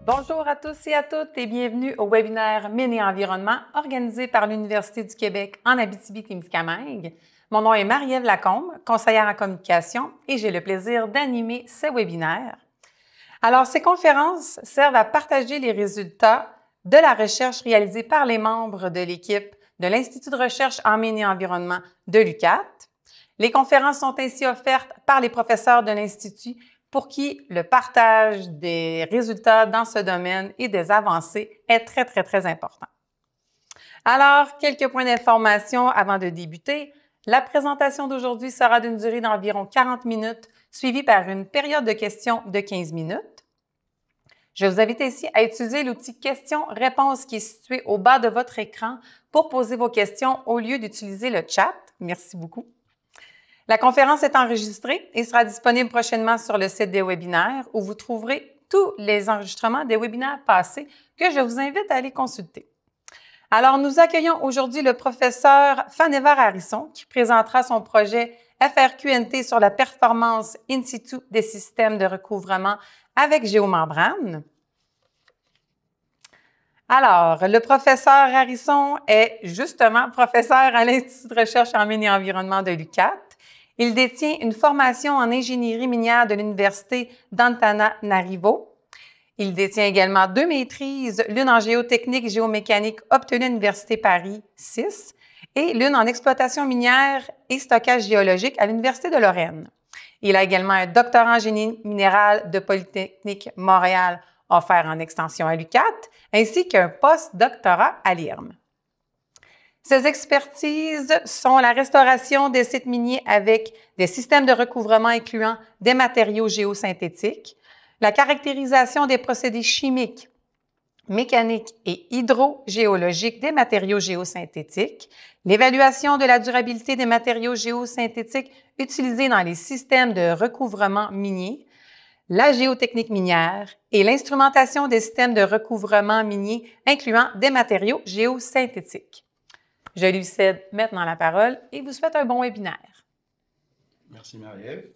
Bonjour à tous et à toutes et bienvenue au webinaire Mines et Environnement organisé par l'Université du Québec en Abitibi-Témiscamingue. Mon nom est Marie-Ève Lacombe, conseillère en communication et j'ai le plaisir d'animer ce webinaire. Alors, ces conférences servent à partager les résultats de la recherche réalisée par les membres de l'équipe de l'Institut de recherche en Mines et Environnement de l'UQAT. Les conférences sont ainsi offertes par les professeurs de l'Institut pour qui le partage des résultats dans ce domaine et des avancées est très important. Alors, quelques points d'information avant de débuter. La présentation d'aujourd'hui sera d'une durée d'environ 40 minutes, suivie par une période de questions de 15 minutes. Je vous invite ici à utiliser l'outil questions-réponses qui est situé au bas de votre écran pour poser vos questions au lieu d'utiliser le chat. Merci beaucoup. La conférence est enregistrée et sera disponible prochainement sur le site des webinaires où vous trouverez tous les enregistrements des webinaires passés que je vous invite à aller consulter. Alors, nous accueillons aujourd'hui le professeur Vannevar Harrison qui présentera son projet FRQNT sur la performance in situ des systèmes de recouvrement avec géomembrane. Alors, le professeur Harrison est justement professeur à l'Institut de recherche en mines et environnement de l'UQAT. Il détient une formation en ingénierie minière de l'Université d'Antananarivo. Il détient également 2 maîtrises, l'une en géotechnique géomécanique obtenue à l'Université Paris 6 et l'une en exploitation minière et stockage géologique à l'Université de Lorraine. Il a également un doctorat en génie minéral de Polytechnique Montréal offert en extension à l'UQAT, ainsi qu'un post-doctorat à l'IRM. Ces expertises sont la restauration des sites miniers avec des systèmes de recouvrement incluant des matériaux géosynthétiques, la caractérisation des procédés chimiques, mécaniques et hydrogéologiques des matériaux géosynthétiques, l'évaluation de la durabilité des matériaux géosynthétiques utilisés dans les systèmes de recouvrement minier, la géotechnique minière et l'instrumentation des systèmes de recouvrement minier incluant des matériaux géosynthétiques. Je lui cède maintenant la parole et vous souhaite un bon webinaire. Merci Marie-Ève.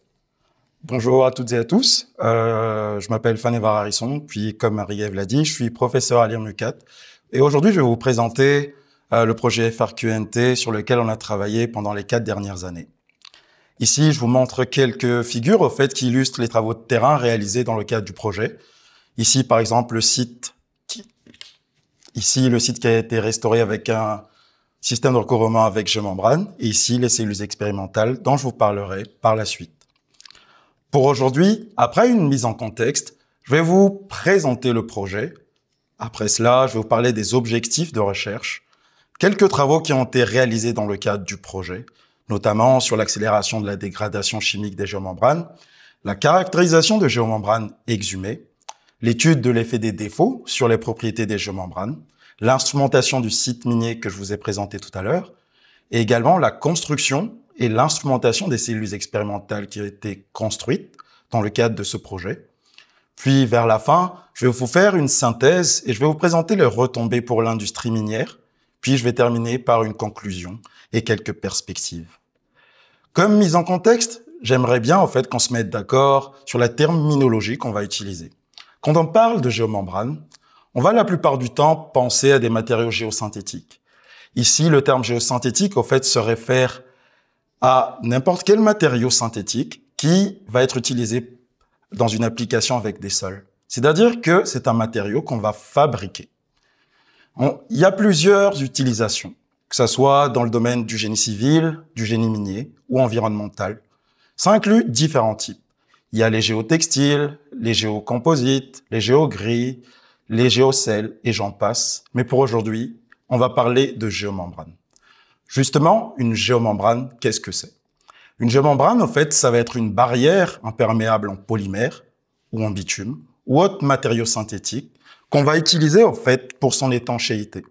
Bonjour à toutes et à tous. Je m'appelle Vannevar Harrison, puis comme Marie-Ève l'a dit, je suis professeur à l'IRM-UQAT. Et aujourd'hui, je vais vous présenter le projet FRQNT sur lequel on a travaillé pendant les 4 dernières années. Ici, je vous montre quelques figures au fait qui illustrent les travaux de terrain réalisés dans le cadre du projet. Ici, par exemple, le site qui a été restauré avec un système de recouvrement avec géomembrane, et ici les cellules expérimentales dont je vous parlerai par la suite. Pour aujourd'hui, après une mise en contexte, je vais vous présenter le projet. Après cela, je vais vous parler des objectifs de recherche, quelques travaux qui ont été réalisés dans le cadre du projet, notamment sur l'accélération de la dégradation chimique des géomembranes, la caractérisation de géomembranes exhumées, l'étude de l'effet des défauts sur les propriétés des géomembranes, l'instrumentation du site minier que je vous ai présenté tout à l'heure, et également la construction et l'instrumentation des cellules expérimentales qui ont été construites dans le cadre de ce projet. Puis, vers la fin, je vais vous faire une synthèse et je vais vous présenter les retombées pour l'industrie minière, puis je vais terminer par une conclusion et quelques perspectives. Comme mise en contexte, j'aimerais bien en fait qu'on se mette d'accord sur la terminologie qu'on va utiliser. Quand on parle de géomembrane, on va la plupart du temps penser à des matériaux géosynthétiques. Ici, le terme géosynthétique, au fait, se réfère à n'importe quel matériau synthétique qui va être utilisé dans une application avec des sols. C'est-à-dire que c'est un matériau qu'on va fabriquer. Il y a plusieurs utilisations, que ce soit dans le domaine du génie civil, du génie minier ou environnemental. Ça inclut différents types. Il y a les géotextiles, les géocomposites, les géogrilles, les géocelles et j'en passe. Mais pour aujourd'hui, on va parler de géomembrane. Justement, une géomembrane, qu'est-ce que c'est? Une géomembrane, en fait, ça va être une barrière imperméable en polymère ou en bitume ou autre matériau synthétique qu'on va utiliser, en fait, pour son étanchéité.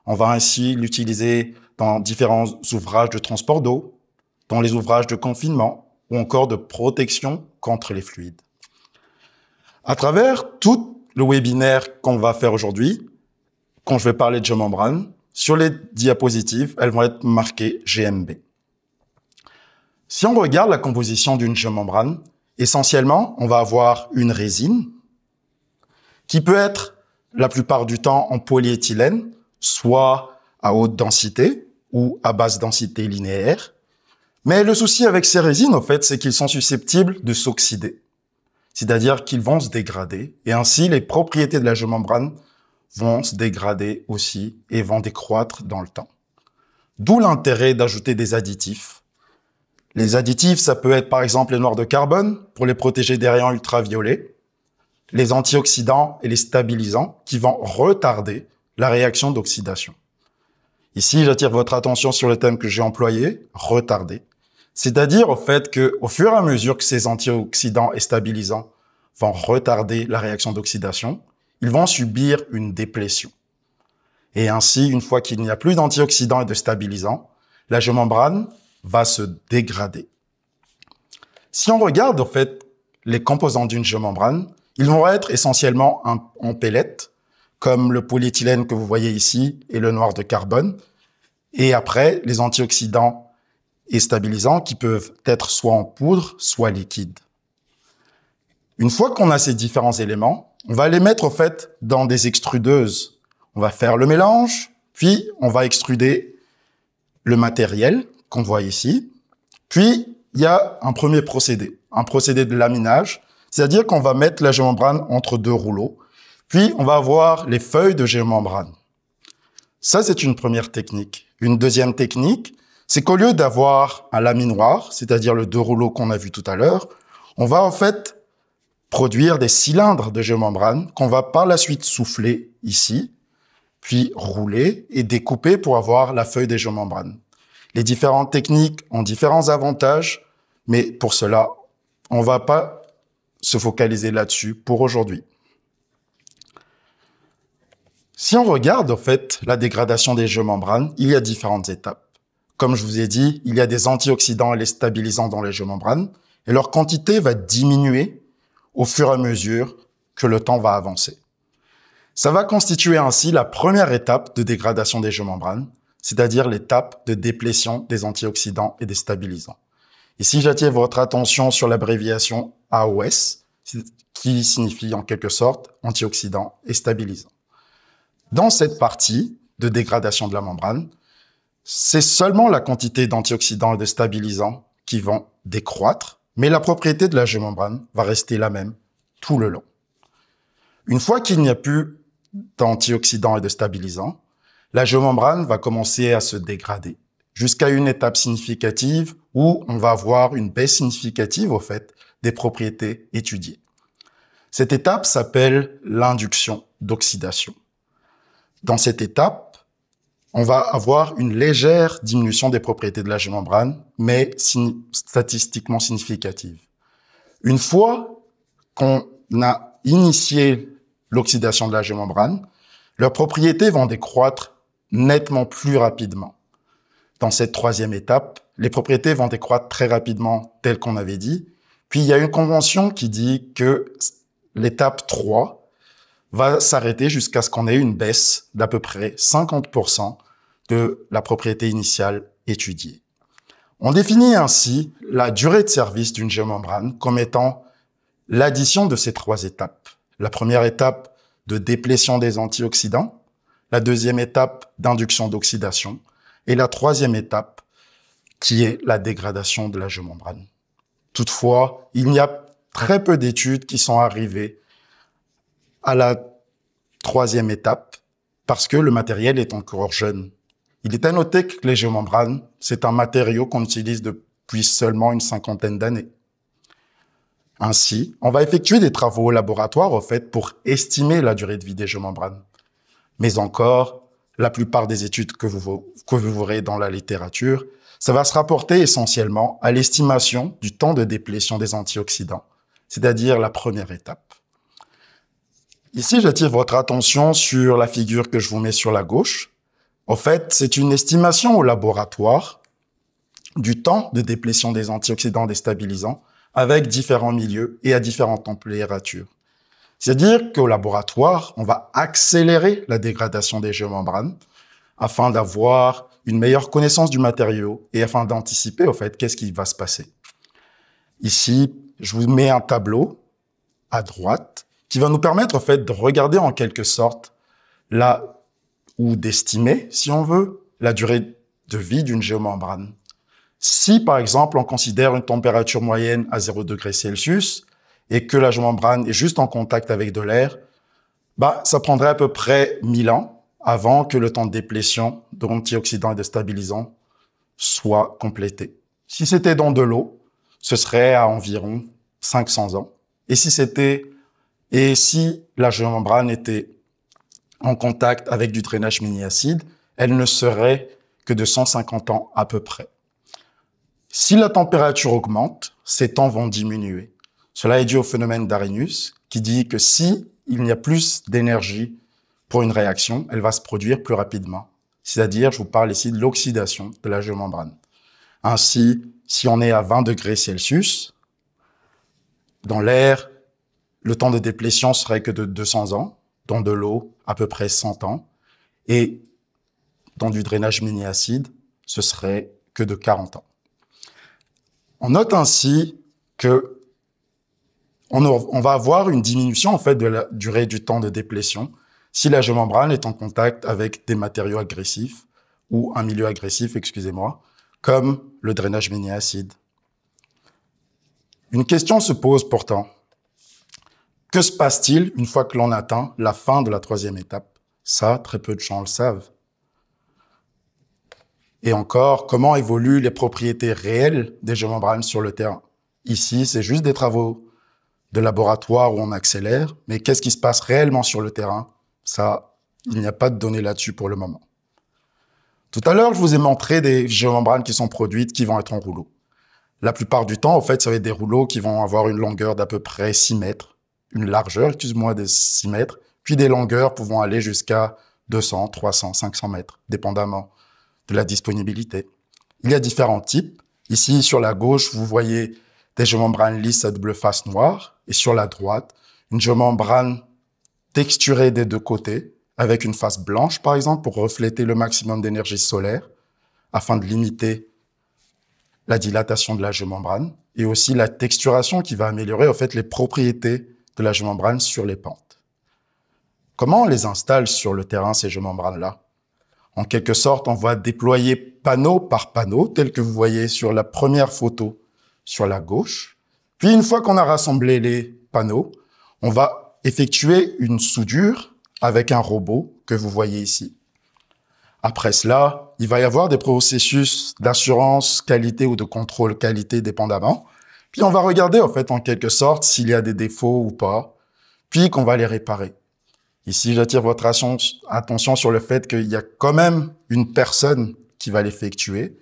On va ainsi l'utiliser dans différents ouvrages de transport d'eau, dans les ouvrages de confinement ou encore de protection contre les fluides. À travers tout le webinaire qu'on va faire aujourd'hui, quand je vais parler de géomembrane, sur les diapositives, elles vont être marquées GMB. Si on regarde la composition d'une géomembrane, essentiellement, on va avoir une résine qui peut être la plupart du temps en polyéthylène, soit à haute densité ou à basse densité linéaire. Mais le souci avec ces résines, en fait, c'est qu'ils sont susceptibles de s'oxyder. C'est-à-dire qu'ils vont se dégrader et ainsi les propriétés de la géomembrane vont se dégrader aussi et vont décroître dans le temps. D'où l'intérêt d'ajouter des additifs. Les additifs, ça peut être par exemple les noirs de carbone pour les protéger des rayons ultraviolets, les antioxydants et les stabilisants qui vont retarder la réaction d'oxydation. Ici, j'attire votre attention sur le thème que j'ai employé, retarder. C'est-à-dire au fait que, au fur et à mesure que ces antioxydants et stabilisants vont retarder la réaction d'oxydation, ils vont subir une déplétion. Et ainsi, une fois qu'il n'y a plus d'antioxydants et de stabilisants, la géomembrane va se dégrader. Si on regarde, en fait, les composants d'une géomembrane, ils vont être essentiellement en pellets, comme le polyéthylène que vous voyez ici et le noir de carbone. Et après, les antioxydants et stabilisants qui peuvent être soit en poudre, soit liquides. Une fois qu'on a ces différents éléments, on va les mettre, en fait, dans des extrudeuses. On va faire le mélange, puis on va extruder le matériel qu'on voit ici. Puis, il y a un premier procédé de laminage, c'est-à-dire qu'on va mettre la géomembrane entre deux rouleaux, puis on va avoir les feuilles de géomembrane. Ça, c'est une première technique. Une deuxième technique, c'est qu'au lieu d'avoir un laminoir, c'est-à-dire le deux rouleaux qu'on a vu tout à l'heure, on va en fait produire des cylindres de géomembrane qu'on va par la suite souffler ici, puis rouler et découper pour avoir la feuille des géomembranes. Les différentes techniques ont différents avantages, mais pour cela, on ne va pas se focaliser là-dessus pour aujourd'hui. Si on regarde, en fait, la dégradation des géomembranes, il y a différentes étapes. Comme je vous ai dit, il y a des antioxydants et les stabilisants dans les géomembranes, et leur quantité va diminuer au fur et à mesure que le temps va avancer. Ça va constituer ainsi la première étape de dégradation des géomembranes, c'est-à-dire l'étape de déplétion des antioxydants et des stabilisants. Ici, j'attire votre attention sur l'abréviation AOS, qui signifie en quelque sorte antioxydants et stabilisants. Dans cette partie de dégradation de la membrane, c'est seulement la quantité d'antioxydants et de stabilisants qui vont décroître, mais la propriété de la géomembrane va rester la même tout le long. Une fois qu'il n'y a plus d'antioxydants et de stabilisants, la géomembrane va commencer à se dégrader jusqu'à une étape significative où on va avoir une baisse significative, au fait, des propriétés étudiées. Cette étape s'appelle l'induction d'oxydation. Dans cette étape, on va avoir une légère diminution des propriétés de la géomembrane, mais statistiquement significative. Une fois qu'on a initié l'oxydation de la géomembrane, leurs propriétés vont décroître nettement plus rapidement. Dans cette troisième étape, les propriétés vont décroître très rapidement, tel qu'on avait dit. Puis, il y a une convention qui dit que l'étape 3 va s'arrêter jusqu'à ce qu'on ait une baisse d'à peu près 50% de la propriété initiale étudiée. On définit ainsi la durée de service d'une géomembrane comme étant l'addition de ces trois étapes. La première étape de déplétion des antioxydants, la deuxième étape d'induction d'oxydation et la troisième étape qui est la dégradation de la géomembrane. Toutefois, il y a très peu d'études qui sont arrivées à la troisième étape parce que le matériel est encore jeune. Il est à noter que les géomembranes, c'est un matériau qu'on utilise depuis seulement une cinquantaine d'années. Ainsi, on va effectuer des travaux au laboratoire, au fait, pour estimer la durée de vie des géomembranes. Mais encore, la plupart des études que vous verrez dans la littérature, ça va se rapporter essentiellement à l'estimation du temps de déplétion des antioxydants, c'est-à-dire la première étape. Ici, j'attire votre attention sur la figure que je vous mets sur la gauche. En fait, c'est une estimation au laboratoire du temps de déplétion des antioxydants déstabilisants avec différents milieux et à différentes températures. C'est-à-dire qu'au laboratoire, on va accélérer la dégradation des géomembranes afin d'avoir une meilleure connaissance du matériau et afin d'anticiper, au fait, qu'est-ce qui va se passer. Ici, je vous mets un tableau à droite qui va nous permettre en fait de regarder en quelque sorte ou d'estimer, si on veut, la durée de vie d'une géomembrane. Si, par exemple, on considère une température moyenne à 0 degré Celsius et que la géomembrane est juste en contact avec de l'air, ça prendrait à peu près 1000 ans avant que le temps de déplétion d'antioxydants et de stabilisants soit complété. Si c'était dans de l'eau, ce serait à environ 500 ans. Et si la géomembrane était en contact avec du drainage mini-acide, elle ne serait que de 150 ans à peu près. Si la température augmente, ces temps vont diminuer. Cela est dû au phénomène d'Arrhenius, qui dit que si il y a plus d'énergie pour une réaction, elle va se produire plus rapidement. C'est-à-dire, je vous parle ici de l'oxydation de la géomembrane. Ainsi, si on est à 20 degrés Celsius, dans l'air, le temps de déplétion serait que de 200 ans, dans de l'eau, à peu près 100 ans, et dans du drainage mini-acide, ce serait que de 40 ans. On note ainsi que on va avoir une diminution en fait de la durée du temps de déplétion si la géomembrane est en contact avec des matériaux agressifs ou un milieu agressif, comme le drainage mini-acide. Une question se pose pourtant. Que se passe-t-il une fois que l'on atteint la fin de la troisième étape? Ça, très peu de gens le savent. Et encore, comment évoluent les propriétés réelles des géomembranes sur le terrain? Ici, c'est juste des travaux de laboratoire où on accélère, mais qu'est-ce qui se passe réellement sur le terrain? Ça, il n'y a pas de données là-dessus pour le moment. Tout à l'heure, je vous ai montré des géomembranes qui sont produites, qui vont être en rouleau. La plupart du temps, en fait, ça va être des rouleaux qui vont avoir une longueur d'à peu près 6 mètres, une largeur, de 6 mètres, puis des longueurs pouvant aller jusqu'à 200, 300, 500 mètres, dépendamment de la disponibilité. Il y a différents types. Ici, sur la gauche, vous voyez des géomembranes lisses à double face noire, et sur la droite, une géomembrane texturée des deux côtés, avec une face blanche, par exemple, pour refléter le maximum d'énergie solaire, afin de limiter la dilatation de la géomembrane, et aussi la texturation qui va améliorer, en fait, les propriétés de la géomembrane sur les pentes. Comment on les installe sur le terrain, ces géomembranes-là? En quelque sorte, on va déployer panneau par panneau, tel que vous voyez sur la première photo sur la gauche. Puis, une fois qu'on a rassemblé les panneaux, on va effectuer une soudure avec un robot que vous voyez ici. Après cela, il va y avoir des processus d'assurance qualité ou de contrôle qualité dépendamment. Puis, on va regarder, en fait, en quelque sorte, s'il y a des défauts ou pas, puis qu'on va les réparer. Ici, j'attire votre attention sur le fait qu'il y a quand même une personne qui va l'effectuer,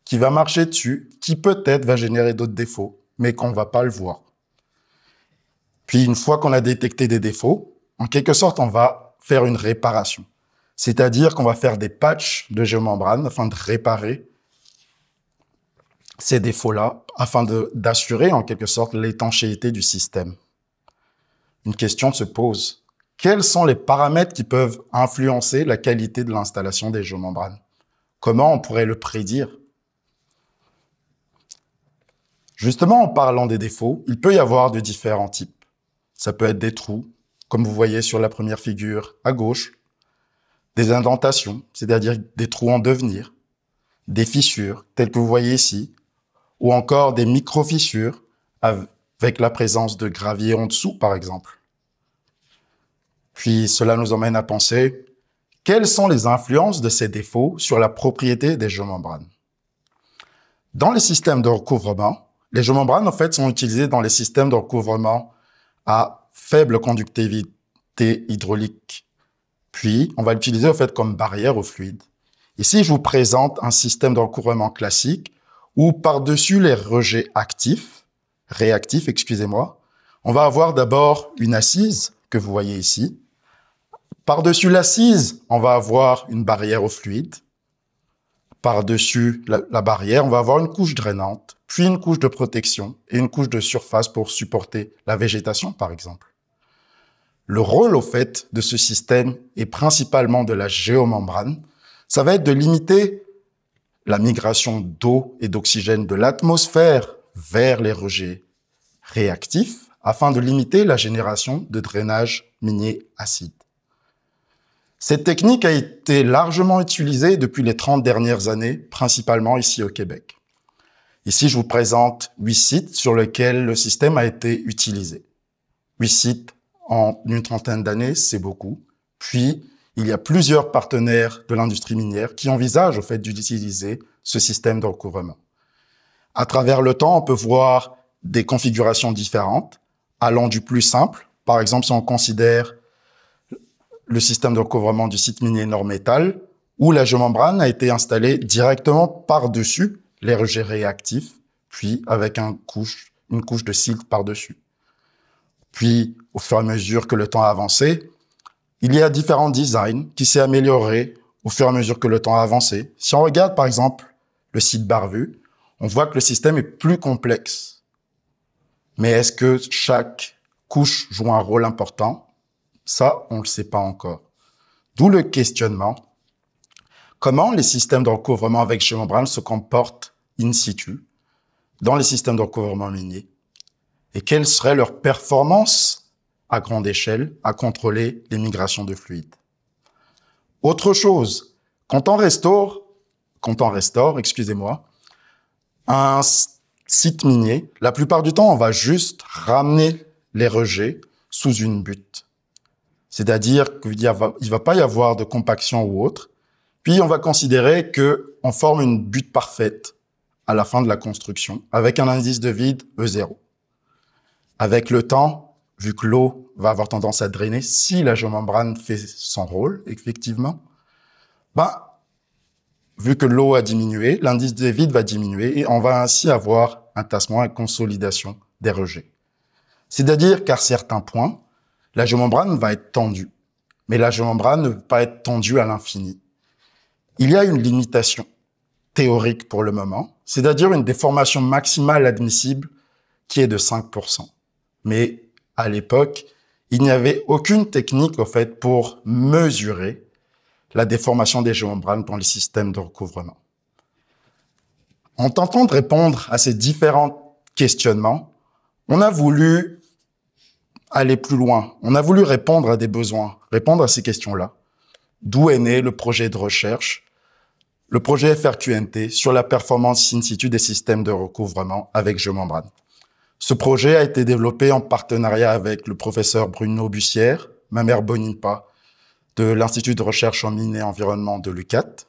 qui va marcher dessus, qui peut-être va générer d'autres défauts, mais qu'on ne va pas le voir. Puis, une fois qu'on a détecté des défauts, en quelque sorte, on va faire une réparation. C'est-à-dire qu'on va faire des patchs de géomembrane afin de réparer ces défauts-là, afin d'assurer en quelque sorte l'étanchéité du système. Une question se pose. Quels sont les paramètres qui peuvent influencer la qualité de l'installation des géomembranes? Comment on pourrait le prédire? Justement, en parlant des défauts, il peut y avoir de différents types. Ça peut être des trous, comme vous voyez sur la première figure à gauche, des indentations, c'est-à-dire des trous en devenir, des fissures, telles que vous voyez ici, ou encore des micro-fissures avec la présence de gravier en dessous, par exemple. Puis cela nous emmène à penser, quelles sont les influences de ces défauts sur la propriété des géomembranes? Dans les systèmes de recouvrement, les géomembranes, en fait, sont utilisées dans les systèmes de recouvrement à faible conductivité hydraulique. Puis, on va l'utiliser, en fait, comme barrière au fluide. Ici, je vous présente un système de recouvrement classique où, par-dessus les rejets réactifs, on va avoir d'abord une assise que vous voyez ici. Par-dessus l'assise, on va avoir une barrière au fluide. Par-dessus la barrière, on va avoir une couche drainante, puis une couche de protection et une couche de surface pour supporter la végétation, par exemple. Le rôle, au fait, de ce système et principalement de la géomembrane, ça va être de limiter la migration d'eau et d'oxygène de l'atmosphère vers les rejets réactifs afin de limiter la génération de drainage minier acide. Cette technique a été largement utilisée depuis les 30 dernières années, principalement ici au Québec. Ici, je vous présente 8 sites sur lesquels le système a été utilisé. 8 sites en une trentaine d'années, c'est beaucoup. Puis, il y a plusieurs partenaires de l'industrie minière qui envisagent au fait d'utiliser ce système de recouvrement. À travers le temps, on peut voir des configurations différentes, allant du plus simple. Par exemple, si on considère le système de recouvrement du site minier Nord-Métal, où la géomembrane a été installée directement par-dessus les rejets réactifs, puis avec une couche de silt par-dessus. Puis, au fur et à mesure que le temps a avancé, il y a différents designs qui s'est amélioré au fur et à mesure que le temps a avancé. Si on regarde, par exemple, le site Barvu, on voit que le système est plus complexe. Mais est-ce que chaque couche joue un rôle important? Ça, on ne le sait pas encore. D'où le questionnement. Comment les systèmes de recouvrement avec géomembrane se comportent in situ dans les systèmes de recouvrement minier? Et quelle serait leur performance à grande échelle à contrôler les migrations de fluides? Autre chose, quand on restaure, un site minier, la plupart du temps, on va juste ramener les rejets sous une butte. C'est-à-dire qu'il ne va pas y avoir de compaction ou autre. Puis, on va considérer qu'on forme une butte parfaite à la fin de la construction, avec un indice de vide E0. Avec le temps, vu que l'eau va avoir tendance à drainer, si la géomembrane fait son rôle, effectivement, vu que l'eau a diminué, l'indice de vide va diminuer et on va ainsi avoir un tassement et consolidation des rejets. C'est-à-dire qu'à certains points, la géomembrane va être tendue, mais la géomembrane ne peut pas être tendue à l'infini. Il y a une limitation théorique pour le moment, c'est-à-dire une déformation maximale admissible qui est de 5%. Mais à l'époque, il n'y avait aucune technique au fait pour mesurer la déformation des géomembranes dans les systèmes de recouvrement. En tentant de répondre à ces différents questionnements, on a voulu aller plus loin. On a voulu répondre à des besoins, répondre à ces questions-là. D'où est né le projet de recherche, le projet FRQNT sur la performance in situ des systèmes de recouvrement avec géomembrane. Ce projet a été développé en partenariat avec le professeur Bruno Bussière, Mamer Bonimpa, de l'Institut de recherche en mines et environnement de l'UQAT,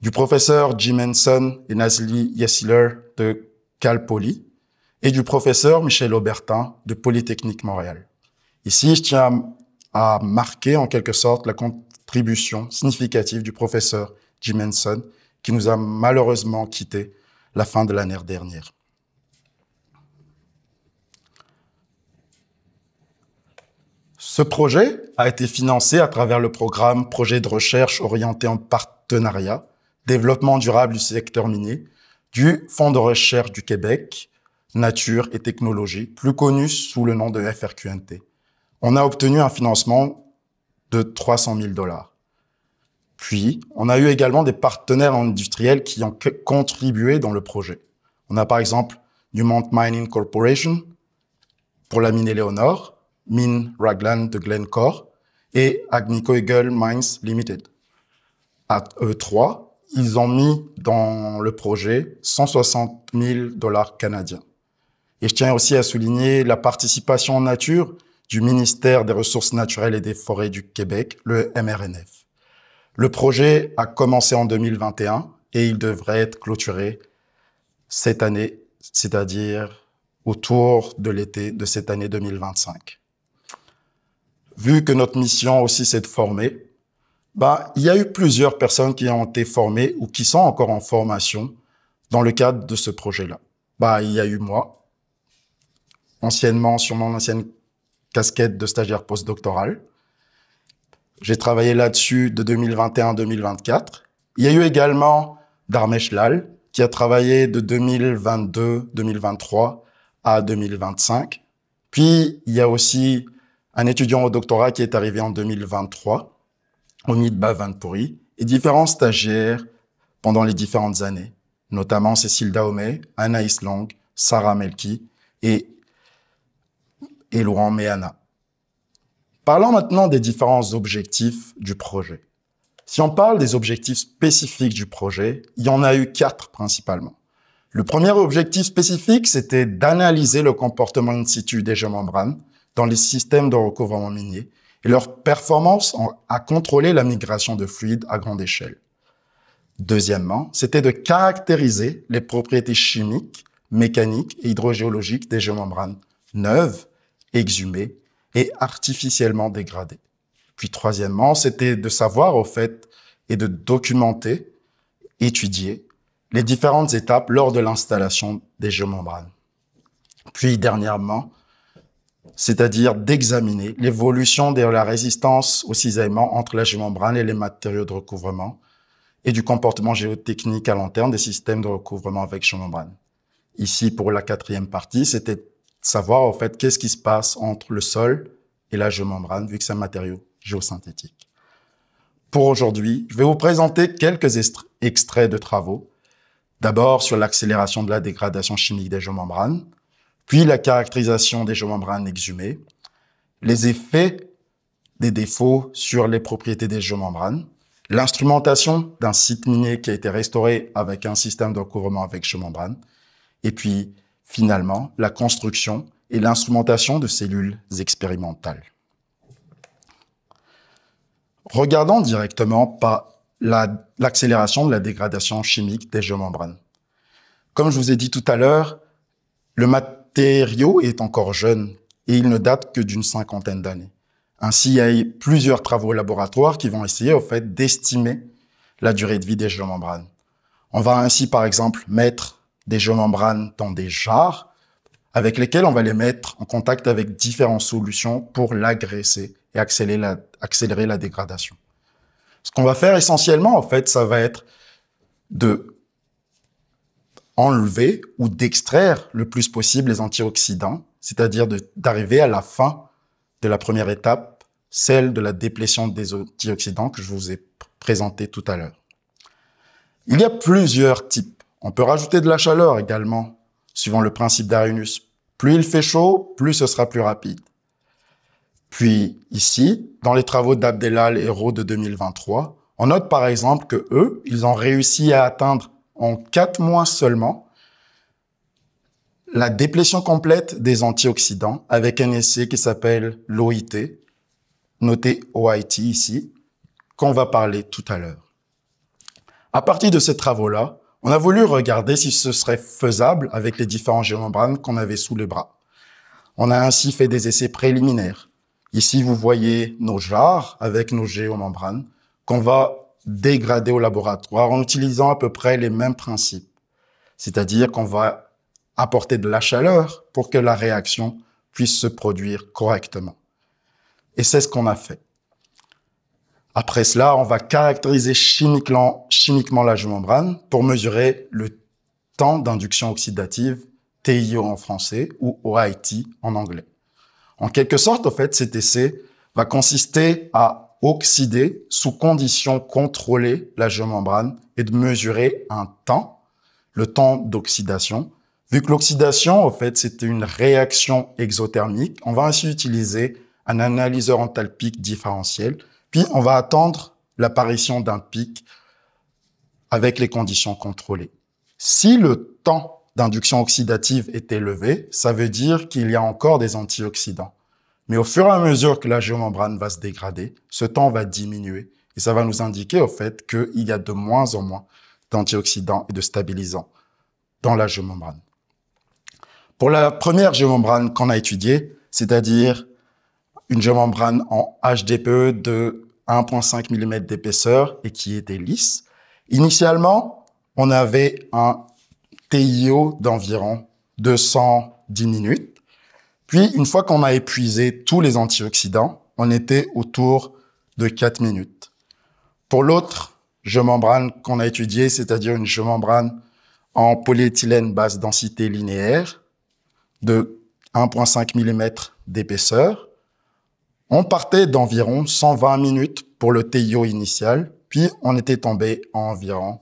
du professeur Jim Henson et Nazli Yessler de Cal Poly, et du professeur Michel Aubertin de Polytechnique Montréal. Ici, je tiens à marquer en quelque sorte la contribution significative du professeur Jim Henson, qui nous a malheureusement quittés la fin de l'année dernière. Ce projet a été financé à travers le programme Projet de recherche orienté en partenariat, développement durable du secteur minier, du Fonds de recherche du Québec, Nature et Technologie, plus connu sous le nom de FRQNT. On a obtenu un financement de 300 000 $. Puis, on a eu également des partenaires industriels qui ont contribué dans le projet. On a par exemple Newmont Mining Corporation pour la mine Éléonore, Mine Raglan de Glencore et Agnico Eagle Mines Limited. À eux trois, ils ont mis dans le projet 160 000 $ canadiens. Et je tiens aussi à souligner la participation en nature du ministère des Ressources naturelles et des Forêts du Québec, le MRNF. Le projet a commencé en 2021 et il devrait être clôturé cette année, c'est-à-dire autour de l'été de cette année 2025. Vu que notre mission aussi c'est de former, il y a eu plusieurs personnes qui ont été formées ou qui sont encore en formation dans le cadre de ce projet-là. Il y a eu moi, anciennement sur mon ancienne casquette de stagiaire postdoctoral. J'ai travaillé là-dessus de 2021 à 2024. Il y a eu également Dharmesh Lal, qui a travaillé de 2022-2023 à 2025. Puis, il y a aussi un étudiant au doctorat qui est arrivé en 2023, Omid Bhavanpuri, et différents stagiaires pendant les différentes années, notamment Cécile Dahomey, Anaïs Long, Sarah Melki et et Laurent Méana. Parlons maintenant des différents objectifs du projet. Si on parle des objectifs spécifiques du projet, il y en a eu 4 principalement. Le premier objectif spécifique, c'était d'analyser le comportement in situ des géomembranes dans les systèmes de recouvrement minier et leur performance à contrôler la migration de fluides à grande échelle. Deuxièmement, c'était de caractériser les propriétés chimiques, mécaniques et hydrogéologiques des géomembranes neuves, exhumées et artificiellement dégradées. Puis troisièmement, c'était de savoir au fait et de documenter, étudier les différentes étapes lors de l'installation des géomembranes. Puis dernièrement, c'est-à-dire d'examiner l'évolution de la résistance au cisaillement entre la géomembrane et les matériaux de recouvrement et du comportement géotechnique à long terme des systèmes de recouvrement avec géomembrane. Ici, pour la 4e partie, c'était de savoir au fait qu'est-ce qui se passe entre le sol et la géomembrane, vu que c'est un matériau géosynthétique. Pour aujourd'hui, je vais vous présenter quelques extraits de travaux. D'abord sur l'accélération de la dégradation chimique des géomembranes, puis la caractérisation des géomembranes exhumées, les effets des défauts sur les propriétés des géomembranes, l'instrumentation d'un site minier qui a été restauré avec un système de recouvrement avec géomembrane, et puis finalement la construction et l'instrumentation de cellules expérimentales. Regardons directement par l'accélération de la dégradation chimique des géomembranes. Comme je vous ai dit tout à l'heure, le matériau est encore jeune et il ne date que d'une 50aine d'années. Ainsi, il y a eu plusieurs travaux laboratoires qui vont essayer au fait d'estimer la durée de vie des géomembranes. On va ainsi, par exemple, mettre des géomembranes dans des jarres avec lesquels on va les mettre en contact avec différentes solutions pour l'agresser et accélérer la dégradation. Ce qu'on va faire essentiellement, en fait, ça va être de enlever ou d'extraire le plus possible les antioxydants, c'est-à-dire d'arriver à la fin de la première étape, celle de la déplétion des antioxydants que je vous ai présenté tout à l'heure. Il y a plusieurs types. On peut rajouter de la chaleur également, suivant le principe d'Arrhenius. Plus il fait chaud, plus ce sera plus rapide. Puis ici, dans les travaux d'Abdelal et Rowe de 2023, on note par exemple que eux, ils ont réussi à atteindre en 4 mois seulement la déplétion complète des antioxydants avec un essai qui s'appelle l'OIT, noté OIT ici, qu'on va parler tout à l'heure. À partir de ces travaux-là, on a voulu regarder si ce serait faisable avec les différents géomembranes qu'on avait sous les bras. On a ainsi fait des essais préliminaires. Ici, vous voyez nos jarres avec nos géomembranes qu'on va dégrader au laboratoire en utilisant à peu près les mêmes principes. C'est-à-dire qu'on va apporter de la chaleur pour que la réaction puisse se produire correctement. Et c'est ce qu'on a fait. Après cela, on va caractériser chimiquement la géomembrane pour mesurer le temps d'induction oxydative, TIO en français ou OIT en anglais. En quelque sorte, au fait, cet essai va consister à oxyder sous conditions contrôlées la géomembrane et de mesurer un temps, le temps d'oxydation. Vu que l'oxydation, au fait, c'est une réaction exothermique, on va ainsi utiliser un analyseur enthalpique différentiel, puis on va attendre l'apparition d'un pic avec les conditions contrôlées. Si le temps d'induction oxydative est élevé, ça veut dire qu'il y a encore des antioxydants. Mais au fur et à mesure que la géomembrane va se dégrader, ce temps va diminuer et ça va nous indiquer au fait qu'il y a de moins en moins d'antioxydants et de stabilisants dans la géomembrane. Pour la première géomembrane qu'on a étudiée, c'est-à-dire une géomembrane en HDPE de 1,5 mm d'épaisseur et qui était lisse, initialement, on avait un TIO d'environ 210 minutes. Puis, une fois qu'on a épuisé tous les antioxydants, on était autour de 4 minutes. Pour l'autre géomembrane qu'on a étudiée, c'est-à-dire une géomembrane en polyéthylène basse densité linéaire de 1,5 mm d'épaisseur, on partait d'environ 120 minutes pour le TIO initial, puis on était tombé à environ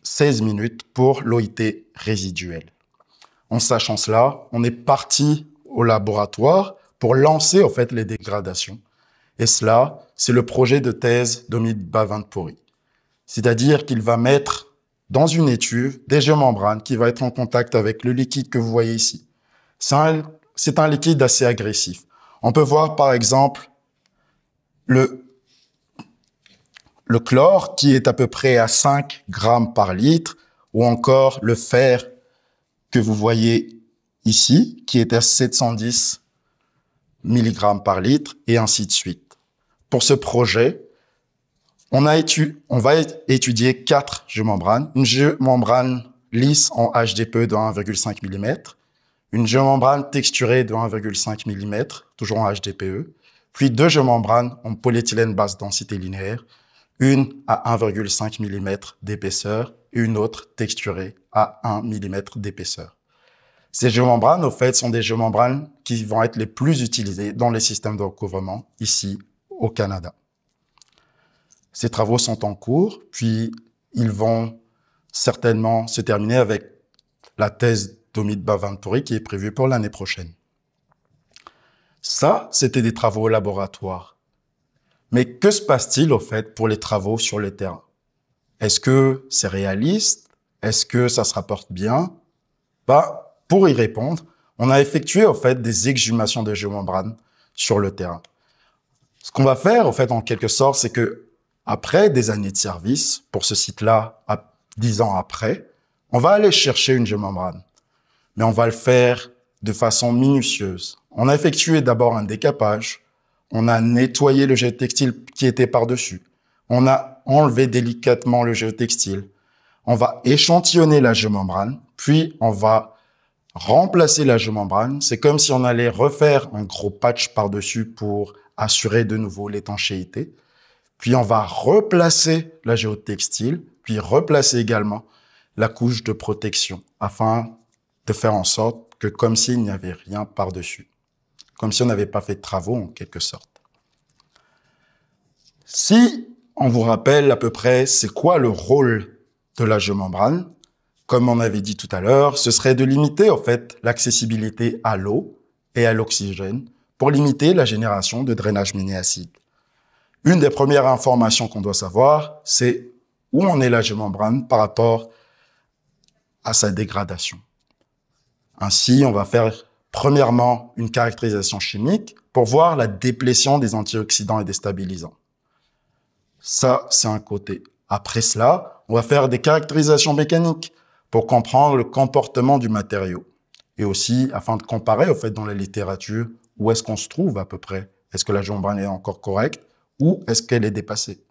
16 minutes pour l'OIT résiduel. En sachant cela, on est parti au laboratoire pour lancer en fait les dégradations. Et cela, c'est le projet de thèse d'Omid Bavandpouri. C'est-à-dire qu'il va mettre dans une étuve des géomembranes qui va être en contact avec le liquide que vous voyez ici. C'est un liquide assez agressif. On peut voir par exemple le chlore qui est à peu près à 5 grammes par litre, ou encore le fer que vous voyez ici, qui est à 710 mg par litre, et ainsi de suite. Pour ce projet, on va étudier 4 géomembranes. Une géomembrane lisse en HDPE de 1,5 mm, une géomembrane texturée de 1,5 mm, toujours en HDPE, puis 2 géomembranes en polyéthylène basse densité linéaire, une à 1,5 mm d'épaisseur et une autre texturée à 1 mm d'épaisseur. Ces géomembranes, au fait, sont des géomembranes qui vont être les plus utilisées dans les systèmes de recouvrement ici au Canada. Ces travaux sont en cours, puis ils vont certainement se terminer avec la thèse d'Omid Bavandpouri qui est prévue pour l'année prochaine. Ça, c'était des travaux au laboratoire. Mais que se passe-t-il, au fait, pour les travaux sur le terrain? Est-ce que c'est réaliste? Est-ce que ça se rapporte bien? Pour y répondre, on a effectué, au fait, des exhumations de géomembranes sur le terrain. Ce qu'on va faire, au fait, en quelque sorte, c'est que après des années de service, pour ce site-là, 10 ans après, on va aller chercher une géomembrane. Mais on va le faire de façon minutieuse. On a effectué d'abord un décapage, on a nettoyé le géotextile qui était par-dessus, on a enlevé délicatement le géotextile, on va échantillonner la géomembrane, puis on va remplacer la géomembrane. C'est comme si on allait refaire un gros patch par-dessus pour assurer de nouveau l'étanchéité. Puis on va replacer la géotextile, puis replacer également la couche de protection afin de faire en sorte que comme s'il n'y avait rien par-dessus. Comme si on n'avait pas fait de travaux en quelque sorte. Si on vous rappelle à peu près c'est quoi le rôle de la géomembrane, comme on avait dit tout à l'heure, ce serait de limiter en fait l'accessibilité à l'eau et à l'oxygène pour limiter la génération de drainage minier-acide. Une des premières informations qu'on doit savoir, c'est où en est la géomembrane par rapport à sa dégradation. Ainsi, on va faire premièrement une caractérisation chimique pour voir la déplétion des antioxydants et des stabilisants. Ça, c'est un côté. Après cela, on va faire des caractérisations mécaniques pour comprendre le comportement du matériau. Et aussi, afin de comparer, au fait, dans la littérature, où est-ce qu'on se trouve à peu près. Est-ce que la géomembrane est encore correcte? Ou est-ce qu'elle est dépassée?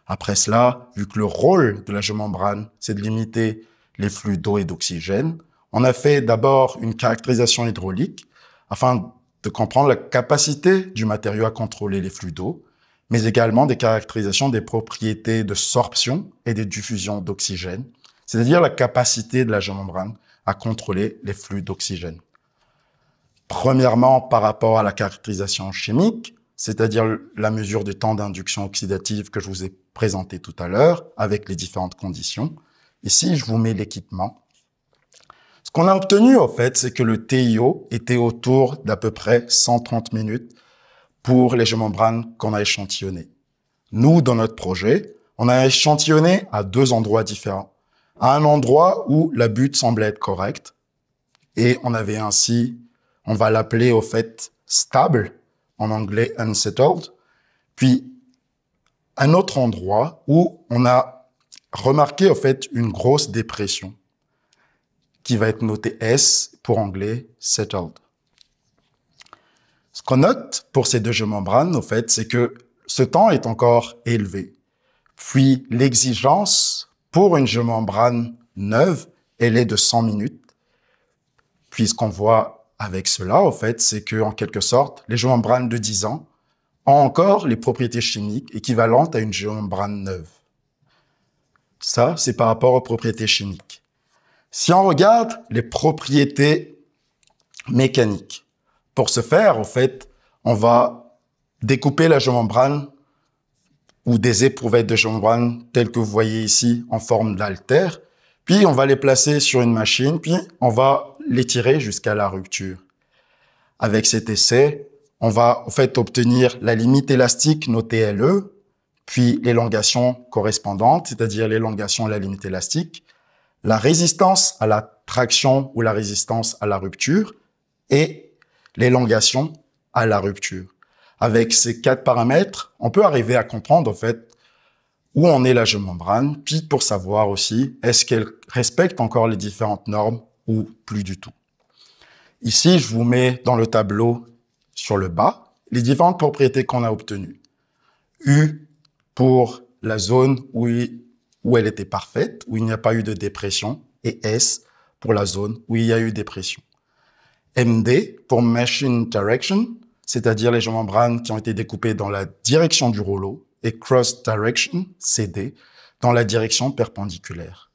Après cela, vu que le rôle de la géomembrane, c'est de limiter les flux d'eau et d'oxygène, on a fait d'abord une caractérisation hydraulique afin de comprendre la capacité du matériau à contrôler les flux d'eau, mais également des caractérisations des propriétés de sorption et de diffusion d'oxygène, c'est-à-dire la capacité de la géomembrane à contrôler les flux d'oxygène. Premièrement, par rapport à la caractérisation chimique, c'est-à-dire la mesure du temps d'induction oxydative que je vous ai présenté tout à l'heure, avec les différentes conditions. Ici, je vous mets l'équipement. Ce qu'on a obtenu, en fait, c'est que le TiO était autour d'à peu près 130 minutes pour les géomembranes qu'on a échantillonnées. Nous, dans notre projet, on a échantillonné à 2 endroits différents. À un endroit où la butte semblait être correcte, et on avait ainsi, on va l'appeler au fait stable, en anglais unsettled, puis un autre endroit où on a remarqué au fait une grosse dépression qui va être notée S pour anglais settled. Ce qu'on note pour ces 2 géomembranes, au fait, c'est que ce temps est encore élevé. Puis l'exigence pour une géomembrane neuve, elle est de 100 minutes. Puis ce qu'on voit avec cela, au fait, c'est que en quelque sorte, les géomembranes de 10 ans ont encore les propriétés chimiques équivalentes à une géomembrane neuve. Ça, c'est par rapport aux propriétés chimiques. Si on regarde les propriétés mécaniques, pour ce faire, au fait, on va découper la géomembrane ou des éprouvettes de géomembrane telles que vous voyez ici en forme d'haltère, puis on va les placer sur une machine, puis on va les tirer jusqu'à la rupture. Avec cet essai, on va en fait obtenir la limite élastique notée LE, puis l'élongation correspondante, c'est-à-dire l'élongation à la limite élastique, la résistance à la traction ou la résistance à la rupture et l'élongation à la rupture. Avec ces 4 paramètres, on peut arriver à comprendre en fait où en est la géomembrane, puis pour savoir aussi est-ce qu'elle respecte encore les différentes normes ou plus du tout. Ici, je vous mets dans le tableau sur le bas les différentes propriétés qu'on a obtenues. U pour la zone où elle était parfaite, où il n'y a pas eu de dépression, et S pour la zone où il y a eu dépression. MD pour Machine Direction, c'est-à-dire les géomembranes qui ont été découpées dans la direction du rouleau, et Cross Direction, CD, dans la direction perpendiculaire.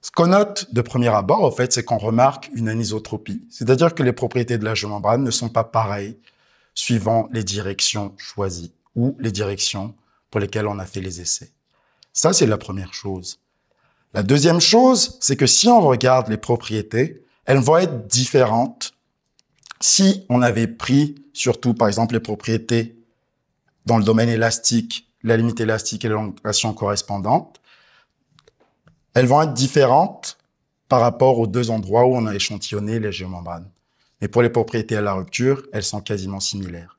Ce qu'on note de premier abord, en fait, c'est qu'on remarque une anisotropie, c'est-à-dire que les propriétés de la géomembrane ne sont pas pareilles suivant les directions choisies ou les directions pour lesquelles on a fait les essais. Ça, c'est la première chose. La deuxième chose, c'est que si on regarde les propriétés, elles vont être différentes si on avait pris surtout, par exemple, les propriétés dans le domaine élastique, la limite élastique et l'élongation correspondante. Elles vont être différentes par rapport aux 2 endroits où on a échantillonné les géomembranes. Mais pour les propriétés à la rupture, elles sont quasiment similaires.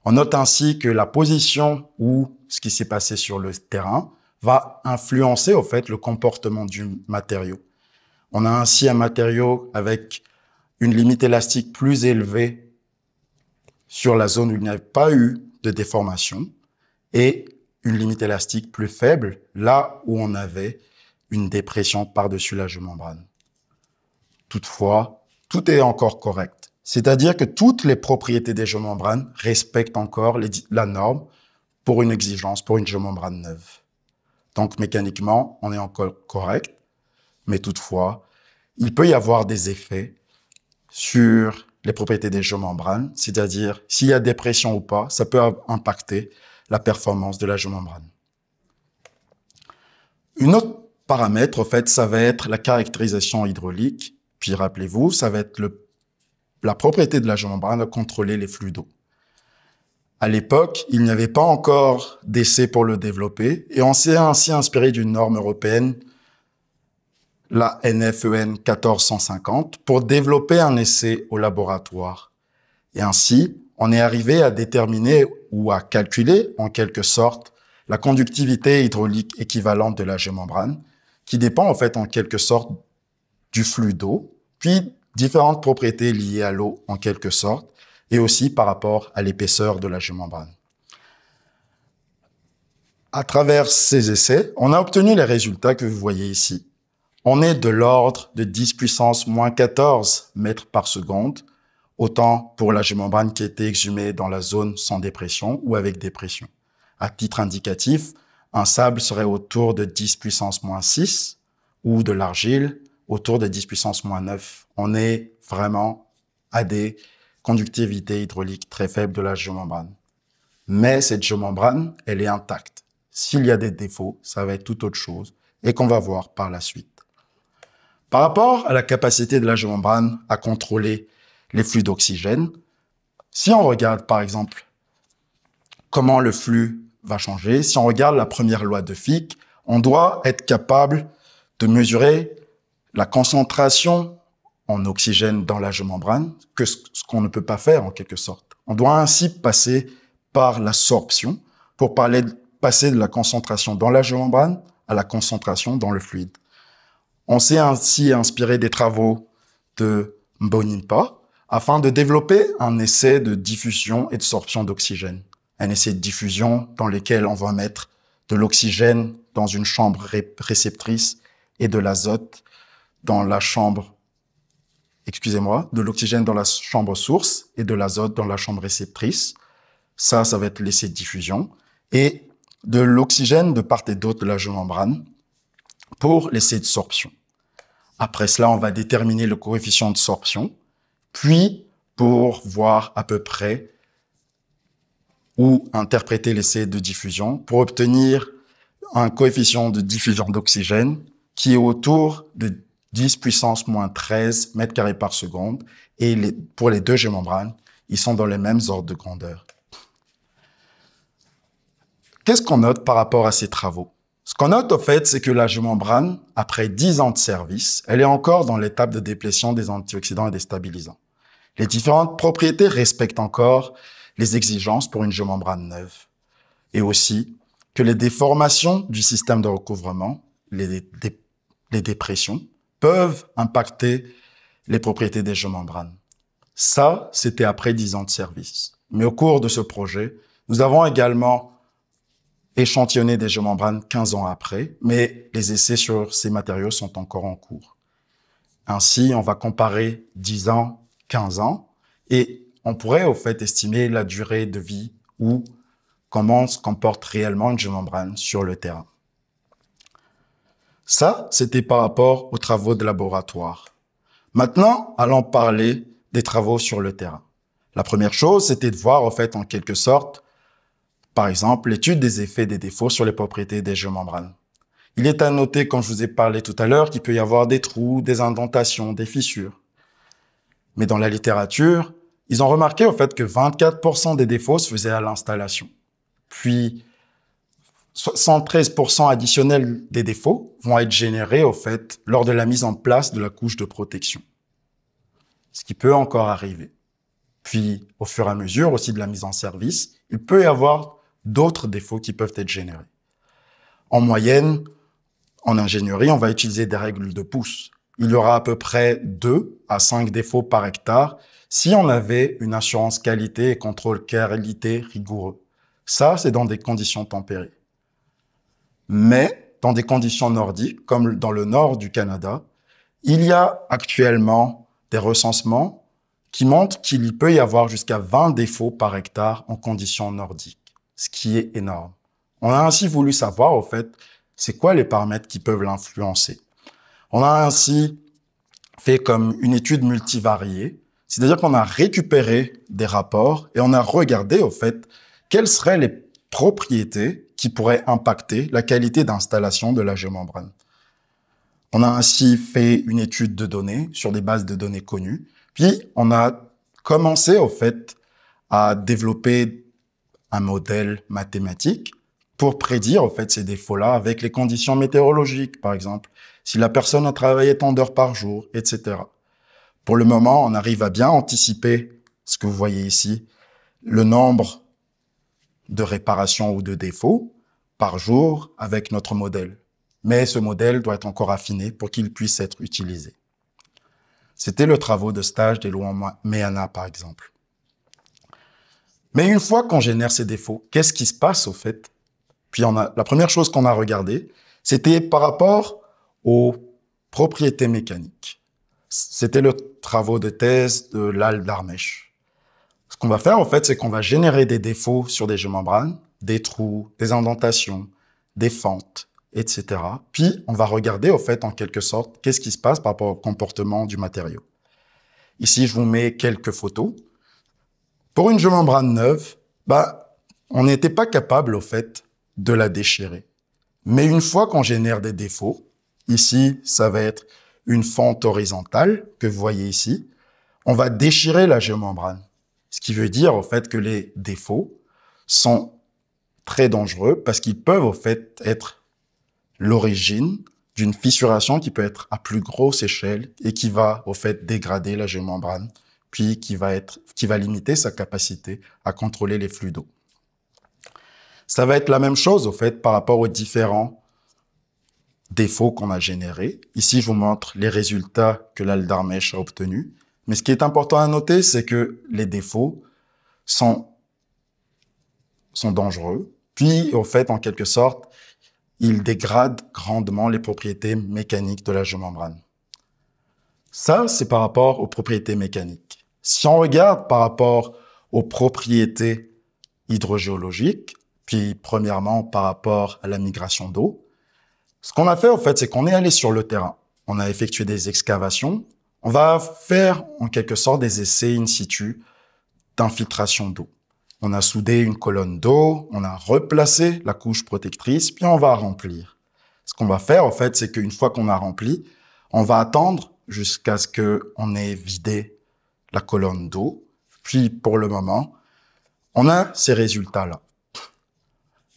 On note ainsi que la position ou ce qui s'est passé sur le terrain va influencer au fait le comportement du matériau. On a ainsi un matériau avec une limite élastique plus élevée sur la zone où il n'y a pas eu de déformation et une limite élastique plus faible là où on avait une dépression par-dessus la géomembrane. Toutefois, tout est encore correct. C'est-à-dire que toutes les propriétés des géomembranes respectent encore la norme pour une exigence, pour une géomembrane neuve. Donc, mécaniquement, on est encore correct, mais toutefois, il peut y avoir des effets sur les propriétés des géomembranes, c'est-à-dire s'il y a dépression ou pas, ça peut impacter la performance de la géomembrane. Une autre paramètre, en fait, ça va être la caractérisation hydraulique. Puis rappelez-vous, ça va être la propriété de la géomembrane à contrôler les flux d'eau. À l'époque, il n'y avait pas encore d'essai pour le développer et on s'est ainsi inspiré d'une norme européenne, la NFEN 1450, pour développer un essai au laboratoire. Et ainsi, on est arrivé à déterminer ou à calculer, en quelque sorte, la conductivité hydraulique équivalente de la géomembrane, qui dépend en fait en quelque sorte du flux d'eau, puis différentes propriétés liées à l'eau en quelque sorte, et aussi par rapport à l'épaisseur de la géomembrane. À travers ces essais, on a obtenu les résultats que vous voyez ici. On est de l'ordre de 10 puissance moins 14 mètres par seconde, autant pour la géomembrane qui a été exhumée dans la zone sans dépression ou avec dépression. À titre indicatif, un sable serait autour de 10 puissance moins 6 ou de l'argile autour de 10 puissance moins 9. On est vraiment à des conductivités hydrauliques très faibles de la géomembrane. Mais cette géomembrane, elle est intacte. S'il y a des défauts, ça va être tout autre chose et qu'on va voir par la suite. Par rapport à la capacité de la géomembrane à contrôler les flux d'oxygène, si on regarde par exemple comment le flux va changer, si on regarde la première loi de Fick, on doit être capable de mesurer la concentration en oxygène dans la géomembrane, ce qu'on ne peut pas faire en quelque sorte. On doit ainsi passer par la sorption pour passer de la concentration dans la géomembrane à la concentration dans le fluide. On s'est ainsi inspiré des travaux de Mbonimpa afin de développer un essai de diffusion et de sorption d'oxygène. Un essai de diffusion dans lequel on va mettre de l'oxygène dans une chambre réceptrice et de l'azote dans la chambre, de l'oxygène dans la chambre source et de l'azote dans la chambre réceptrice. Ça va être l'essai de diffusion. Et de l'oxygène de part et d'autre de la géomembrane pour l'essai de sorption. Après cela, on va déterminer le coefficient de sorption, puis pour voir à peu près ou interpréter l'essai de diffusion pour obtenir un coefficient de diffusion d'oxygène qui est autour de 10 puissance moins 13 mètres carrés par seconde et pour les deux géomembranes Ils sont dans les mêmes ordres de grandeur. Qu'est-ce qu'on note par rapport à ces travaux? Ce qu'on note, au fait, c'est que la géomembrane, après 10 ans de service, elle est encore dans l'étape de déplétion des antioxydants et des stabilisants. Les différentes propriétés respectent encore les exigences pour une géomembrane neuve. Et aussi que les déformations du système de recouvrement, les dépressions, peuvent impacter les propriétés des géomembranes. Ça, c'était après 10 ans de service. Mais au cours de ce projet, nous avons également échantillonné des géomembranes 15 ans après, mais les essais sur ces matériaux sont encore en cours. Ainsi, on va comparer 10 ans, 15 ans, et on pourrait au fait estimer la durée de vie ou comment se comporte réellement une géomembrane sur le terrain. Ça, c'était par rapport aux travaux de laboratoire. Maintenant, allons parler des travaux sur le terrain. La première chose, c'était de voir, en fait, en quelque sorte, par exemple, l'étude des effets et des défauts sur les propriétés des géomembranes. Il est à noter, comme je vous ai parlé tout à l'heure, qu'il peut y avoir des trous, des indentations, des fissures. Mais dans la littérature, ils ont remarqué, au fait, que 24% des défauts se faisaient à l'installation. Puis, 73% additionnels des défauts vont être générés, au fait, lors de la mise en place de la couche de protection. Ce qui peut encore arriver. Puis, au fur et à mesure aussi de la mise en service, il peut y avoir d'autres défauts qui peuvent être générés. En moyenne, en ingénierie, on va utiliser des règles de Pouce. Il y aura à peu près 2 à 5 défauts par hectare si on avait une assurance qualité et contrôle qualité rigoureux. Ça, c'est dans des conditions tempérées. Mais dans des conditions nordiques, comme dans le nord du Canada, il y a actuellement des recensements qui montrent qu'il peut y avoir jusqu'à 20 défauts par hectare en conditions nordiques, ce qui est énorme. On a ainsi voulu savoir, au fait, c'est quoi les paramètres qui peuvent l'influencer. On a ainsi fait comme une étude multivariée, c'est-à-dire qu'on a récupéré des rapports et on a regardé, au fait, quelles seraient les propriétés qui pourraient impacter la qualité d'installation de la géomembrane. On a ainsi fait une étude de données sur des bases de données connues, puis on a commencé, au fait, à développer un modèle mathématique pour prédire, au fait, ces défauts-là avec les conditions météorologiques, par exemple, si la personne a travaillé tant d'heures par jour, etc. Pour le moment, on arrive à bien anticiper ce que vous voyez ici, le nombre de réparations ou de défauts par jour avec notre modèle. Mais ce modèle doit être encore affiné pour qu'il puisse être utilisé. C'était le travail de stage des Louan Méana, par exemple. Mais une fois qu'on génère ces défauts, qu'est-ce qui se passe au fait? Puis la première chose qu'on a regardée, c'était par rapport aux propriétés mécaniques. C'était le travail de thèse de Lal Dharmesh. Ce qu'on va faire, en fait, c'est qu'on va générer des défauts sur des géomembranes, des trous, des indentations, des fentes, etc. Puis, on va regarder, au fait, en quelque sorte, qu'est-ce qui se passe par rapport au comportement du matériau. Ici, je vous mets quelques photos. Pour une géomembrane neuve, on n'était pas capable, au fait, de la déchirer. Mais une fois qu'on génère des défauts, ici, ça va être une fente horizontale que vous voyez ici, on va déchirer la géomembrane. Ce qui veut dire, au fait, que les défauts sont très dangereux parce qu'ils peuvent, au fait, être l'origine d'une fissuration qui peut être à plus grosse échelle et qui va, au fait, dégrader la géomembrane, puis qui va limiter sa capacité à contrôler les flux d'eau. Ça va être la même chose, au fait, par rapport aux différents défauts qu'on a générés. Ici, je vous montre les résultats que Lal Dharmesh a obtenus. Mais ce qui est important à noter, c'est que les défauts sont dangereux. Puis, au fait, en quelque sorte, ils dégradent grandement les propriétés mécaniques de la géomembrane. Ça, c'est par rapport aux propriétés mécaniques. Si on regarde par rapport aux propriétés hydrogéologiques, puis premièrement par rapport à la migration d'eau, ce qu'on a fait, en fait, c'est qu'on est allé sur le terrain. On a effectué des excavations. On va faire, en quelque sorte, des essais in situ d'infiltration d'eau. On a soudé une colonne d'eau, on a replacé la couche protectrice, puis on va remplir. Ce qu'on va faire, en fait, c'est qu'une fois qu'on a rempli, on va attendre jusqu'à ce qu'on ait vidé la colonne d'eau, Puis, pour le moment, on a ces résultats-là.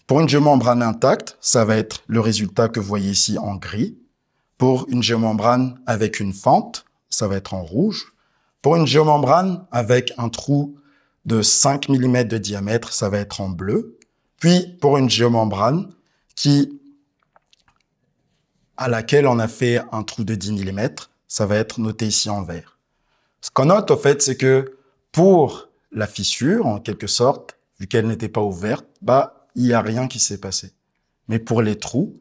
Pour une géomembrane intacte, ça va être le résultat que vous voyez ici en gris. Pour une géomembrane avec une fente, ça va être en rouge. Pour une géomembrane avec un trou de 5 mm de diamètre, ça va être en bleu. Puis, pour une géomembrane à laquelle on a fait un trou de 10 mm, ça va être noté ici en vert. Ce qu'on note, au fait, c'est que pour la fissure, en quelque sorte, vu qu'elle n'était pas ouverte, il n'y a rien qui s'est passé. Mais pour les trous,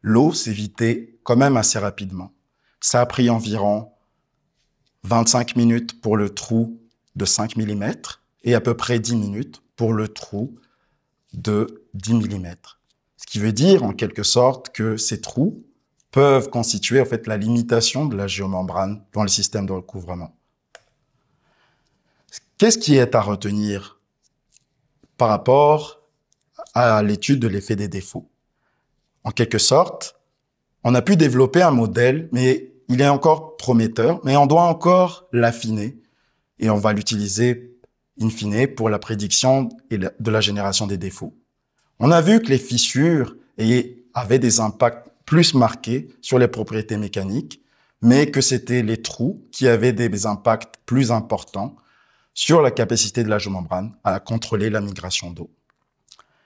l'eau s'est vidée quand même assez rapidement. Ça a pris environ 25 minutes pour le trou de 5 mm et à peu près 10 minutes pour le trou de 10 mm. Ce qui veut dire, en quelque sorte, que ces trous peuvent constituer, en fait, la limitation de la géomembrane dans le système de recouvrement. Qu'est-ce qui est à retenir par rapport à l'étude de l'effet des défauts? En quelque sorte, on a pu développer un modèle, mais il est encore prometteur, mais on doit encore l'affiner et on va l'utiliser in fine pour la prédiction de la génération des défauts. On a vu que les fissures avaient des impacts plus marqués sur les propriétés mécaniques, mais que c'était les trous qui avaient des impacts plus importants sur la capacité de la géomembrane à contrôler la migration d'eau.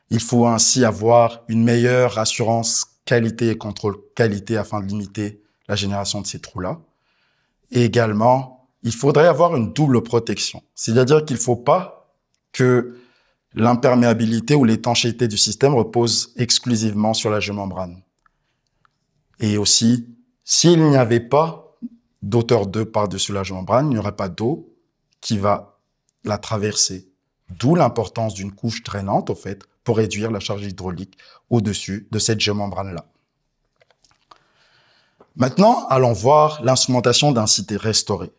Il faut ainsi avoir une meilleure assurance qualité et contrôle qualité afin de limiter la génération de ces trous-là. Et également, il faudrait avoir une double protection. C'est-à-dire qu'il ne faut pas que l'imperméabilité ou l'étanchéité du système repose exclusivement sur la géomembrane. Et aussi, s'il n'y avait pas d'auteur d'eau par-dessus la géomembrane, il n'y aurait pas d'eau qui va la traverser. D'où l'importance d'une couche drainante, au fait, pour réduire la charge hydraulique au-dessus de cette géomembrane-là. Maintenant, allons voir l'instrumentation d'un site restauré.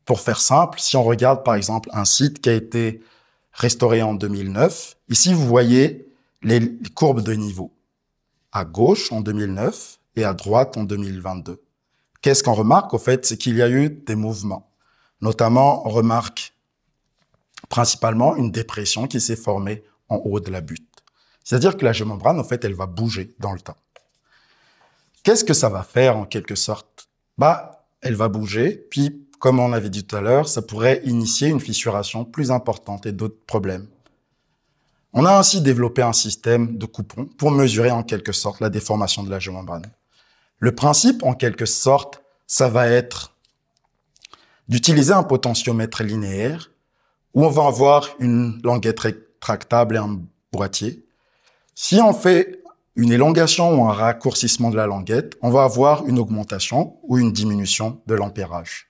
Pour faire simple, si on regarde par exemple un site qui a été restauré en 2009, ici vous voyez les courbes de niveau. À gauche en 2009 et à droite en 2022. Qu'est-ce qu'on remarque au fait? C'est qu'il y a eu des mouvements. Notamment, on remarque principalement une dépression qui s'est formée en haut de la butte. C'est-à-dire que la géomembrane, en fait, elle va bouger dans le temps. Qu'est-ce que ça va faire en quelque sorte? Elle va bouger, puis, comme on avait dit tout à l'heure, ça pourrait initier une fissuration plus importante et d'autres problèmes. On a ainsi développé un système de coupons pour mesurer en quelque sorte la déformation de la géomembrane. Le principe, en quelque sorte, ça va être d'utiliser un potentiomètre linéaire où on va avoir une languette rétractable et un boîtier. Si on fait une élongation ou un raccourcissement de la languette, on va avoir une augmentation ou une diminution de l'ampérage.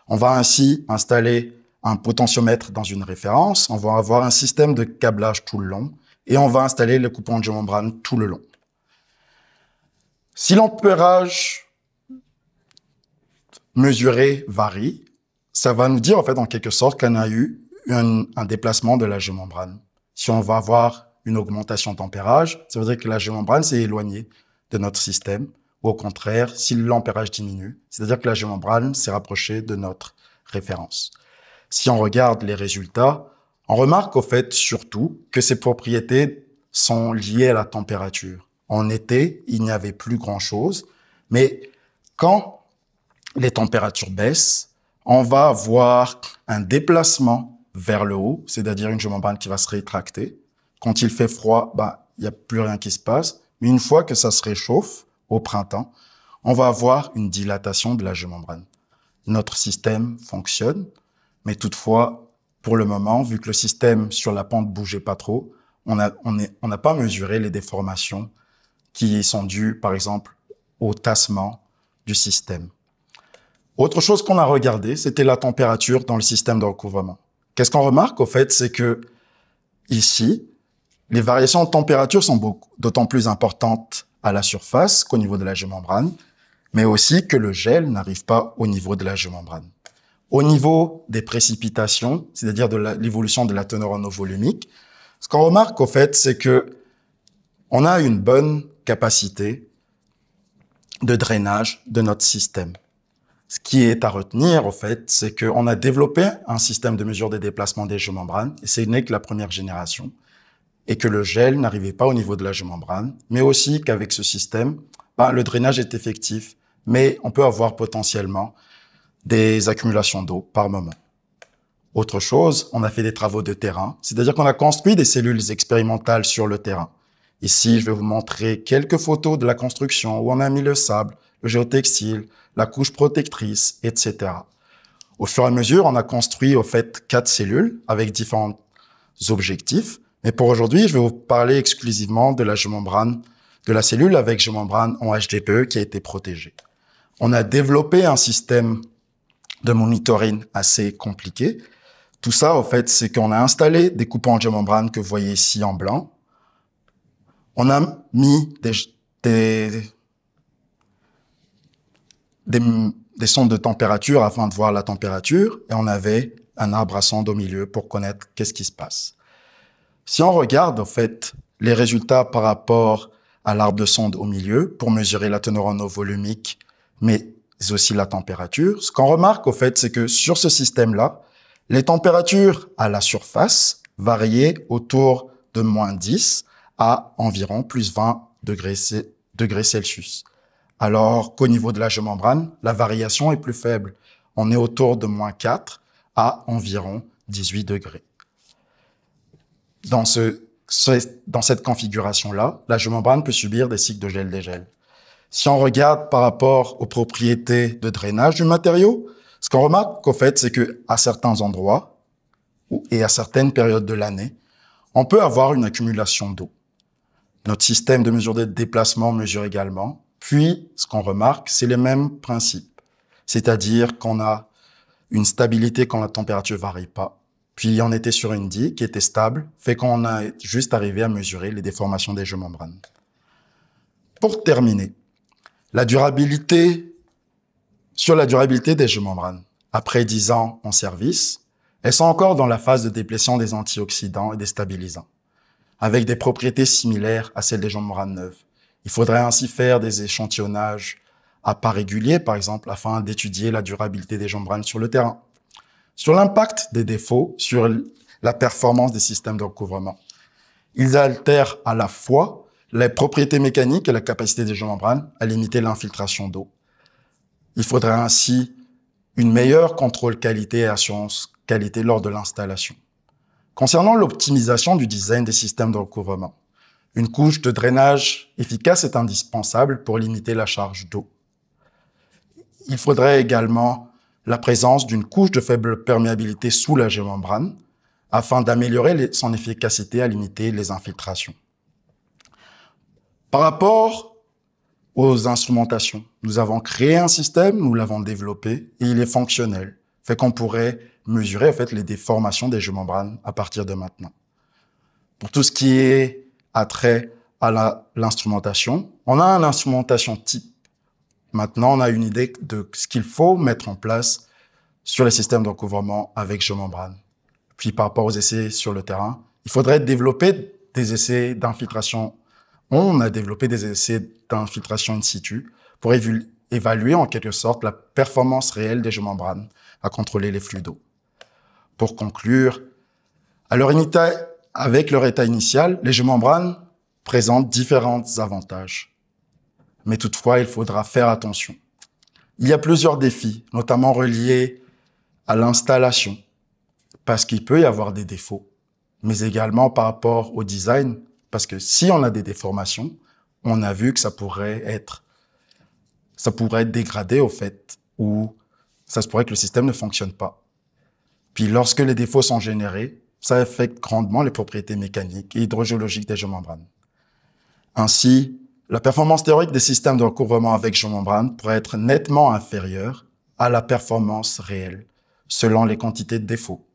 On va ainsi installer un potentiomètre dans une référence, on va avoir un système de câblage tout le long et on va installer le coupon de géomembrane tout le long. Si l'ampérage mesuré varie, ça va nous dire en fait en quelque sorte qu'on a eu un déplacement de la géomembrane. Si on va avoir une augmentation d'ampérage, ça veut dire que la géomembrane s'est éloignée de notre système, ou au contraire, si l'ampérage diminue, c'est-à-dire que la géomembrane s'est rapprochée de notre référence. Si on regarde les résultats, on remarque au fait surtout que ces propriétés sont liées à la température. En été, il n'y avait plus grand-chose, mais quand les températures baissent, on va avoir un déplacement vers le haut, c'est-à-dire une géomembrane qui va se rétracter. Quand il fait froid, il n'y a plus rien qui se passe. Mais une fois que ça se réchauffe, au printemps, on va avoir une dilatation de la géomembrane. Notre système fonctionne, mais toutefois, pour le moment, vu que le système sur la pente bougeait pas trop, on n'a pas mesuré les déformations qui sont dues, par exemple, au tassement du système. Autre chose qu'on a regardé, c'était la température dans le système de recouvrement. Qu'est-ce qu'on remarque, au fait, c'est que ici, les variations de température sont d'autant plus importantes à la surface qu'au niveau de la géomembrane, mais aussi que le gel n'arrive pas au niveau de la géomembrane. Au niveau des précipitations, c'est-à-dire de l'évolution de la teneur en eau volumique, ce qu'on remarque, au fait, c'est que on a une bonne capacité de drainage de notre système. Ce qui est à retenir, au fait, c'est qu'on a développé un système de mesure des déplacements des géomembranes, et ce n'est que la première génération, et que le gel n'arrivait pas au niveau de la géomembrane, mais aussi qu'avec ce système, le drainage est effectif, mais on peut avoir potentiellement des accumulations d'eau par moment. Autre chose, on a fait des travaux de terrain, c'est-à-dire qu'on a construit des cellules expérimentales sur le terrain. Ici, je vais vous montrer quelques photos de la construction où on a mis le sable, le géotextile, la couche protectrice, etc. Au fur et à mesure, on a construit, au fait, 4 cellules avec différents objectifs. Mais pour aujourd'hui, je vais vous parler exclusivement de la géomembrane, de la cellule avec géomembrane en HDPE qui a été protégée. On a développé un système de monitoring assez compliqué. Tout ça, au fait, c'est qu'on a installé des coupants de géomembrane que vous voyez ici en blanc. On a mis des sondes de température afin de voir la température et on avait un arbre à sonde au milieu pour connaître qu'est-ce qui se passe. Si on regarde, en fait, les résultats par rapport à l'arbre de sonde au milieu pour mesurer la teneur en eau volumique, mais aussi la température, ce qu'on remarque, au fait, c'est que sur ce système-là, les températures à la surface variaient autour de -10 à environ plus 20 degrés Celsius. Alors qu'au niveau de la géomembrane, la variation est plus faible. On est autour de -4 à environ 18 degrés. Dans cette configuration-là, la géomembrane peut subir des cycles de gel-dégel. Si on regarde par rapport aux propriétés de drainage du matériau, ce qu'on remarque, au fait, c'est qu'à certains endroits et à certaines périodes de l'année, on peut avoir une accumulation d'eau. Notre système de mesure de déplacement mesure également. Puis, ce qu'on remarque, c'est les mêmes principes. C'est-à-dire qu'on a une stabilité quand la température varie pas. Puis, on était sur une digue qui était stable, fait qu'on a juste arrivé à mesurer les déformations des géomembranes. Pour terminer, sur la durabilité des géomembranes, après 10 ans en service, elles sont encore dans la phase de déplétion des antioxydants et des stabilisants, avec des propriétés similaires à celles des géomembranes neuves. Il faudrait ainsi faire des échantillonnages à pas réguliers, par exemple, afin d'étudier la durabilité des géomembranes sur le terrain. Sur l'impact des défauts sur la performance des systèmes de recouvrement, ils altèrent à la fois les propriétés mécaniques et la capacité des géomembranes à limiter l'infiltration d'eau. Il faudrait ainsi une meilleure contrôle qualité et assurance qualité lors de l'installation. Concernant l'optimisation du design des systèmes de recouvrement, une couche de drainage efficace est indispensable pour limiter la charge d'eau. Il faudrait également la présence d'une couche de faible perméabilité sous la géomembrane afin d'améliorer son efficacité à limiter les infiltrations. Par rapport aux instrumentations, nous avons créé un système, nous l'avons développé et il est fonctionnel, fait qu'on pourrait mesurer en fait les déformations des géomembranes à partir de maintenant. Pour tout ce qui est attrait à l'instrumentation, on a une instrumentation type. Maintenant, on a une idée de ce qu'il faut mettre en place sur les systèmes de recouvrement avec géomembrane. Puis par rapport aux essais sur le terrain, il faudrait développer des essais d'infiltration. On a développé des essais d'infiltration in situ pour évaluer en quelque sorte la performance réelle des géomembranes à contrôler les flux d'eau. Pour conclure, avec leur état initial, les géomembranes présentent différents avantages. Mais toutefois, il faudra faire attention. Il y a plusieurs défis, notamment reliés à l'installation, parce qu'il peut y avoir des défauts, mais également par rapport au design, parce que si on a des déformations, on a vu que ça pourrait être dégradé au fait, ou ça se pourrait que le système ne fonctionne pas. Puis lorsque les défauts sont générés, ça affecte grandement les propriétés mécaniques et hydrogéologiques des géomembranes. Ainsi, la performance théorique des systèmes de recouvrement avec géomembrane pourrait être nettement inférieure à la performance réelle, selon les quantités de défauts.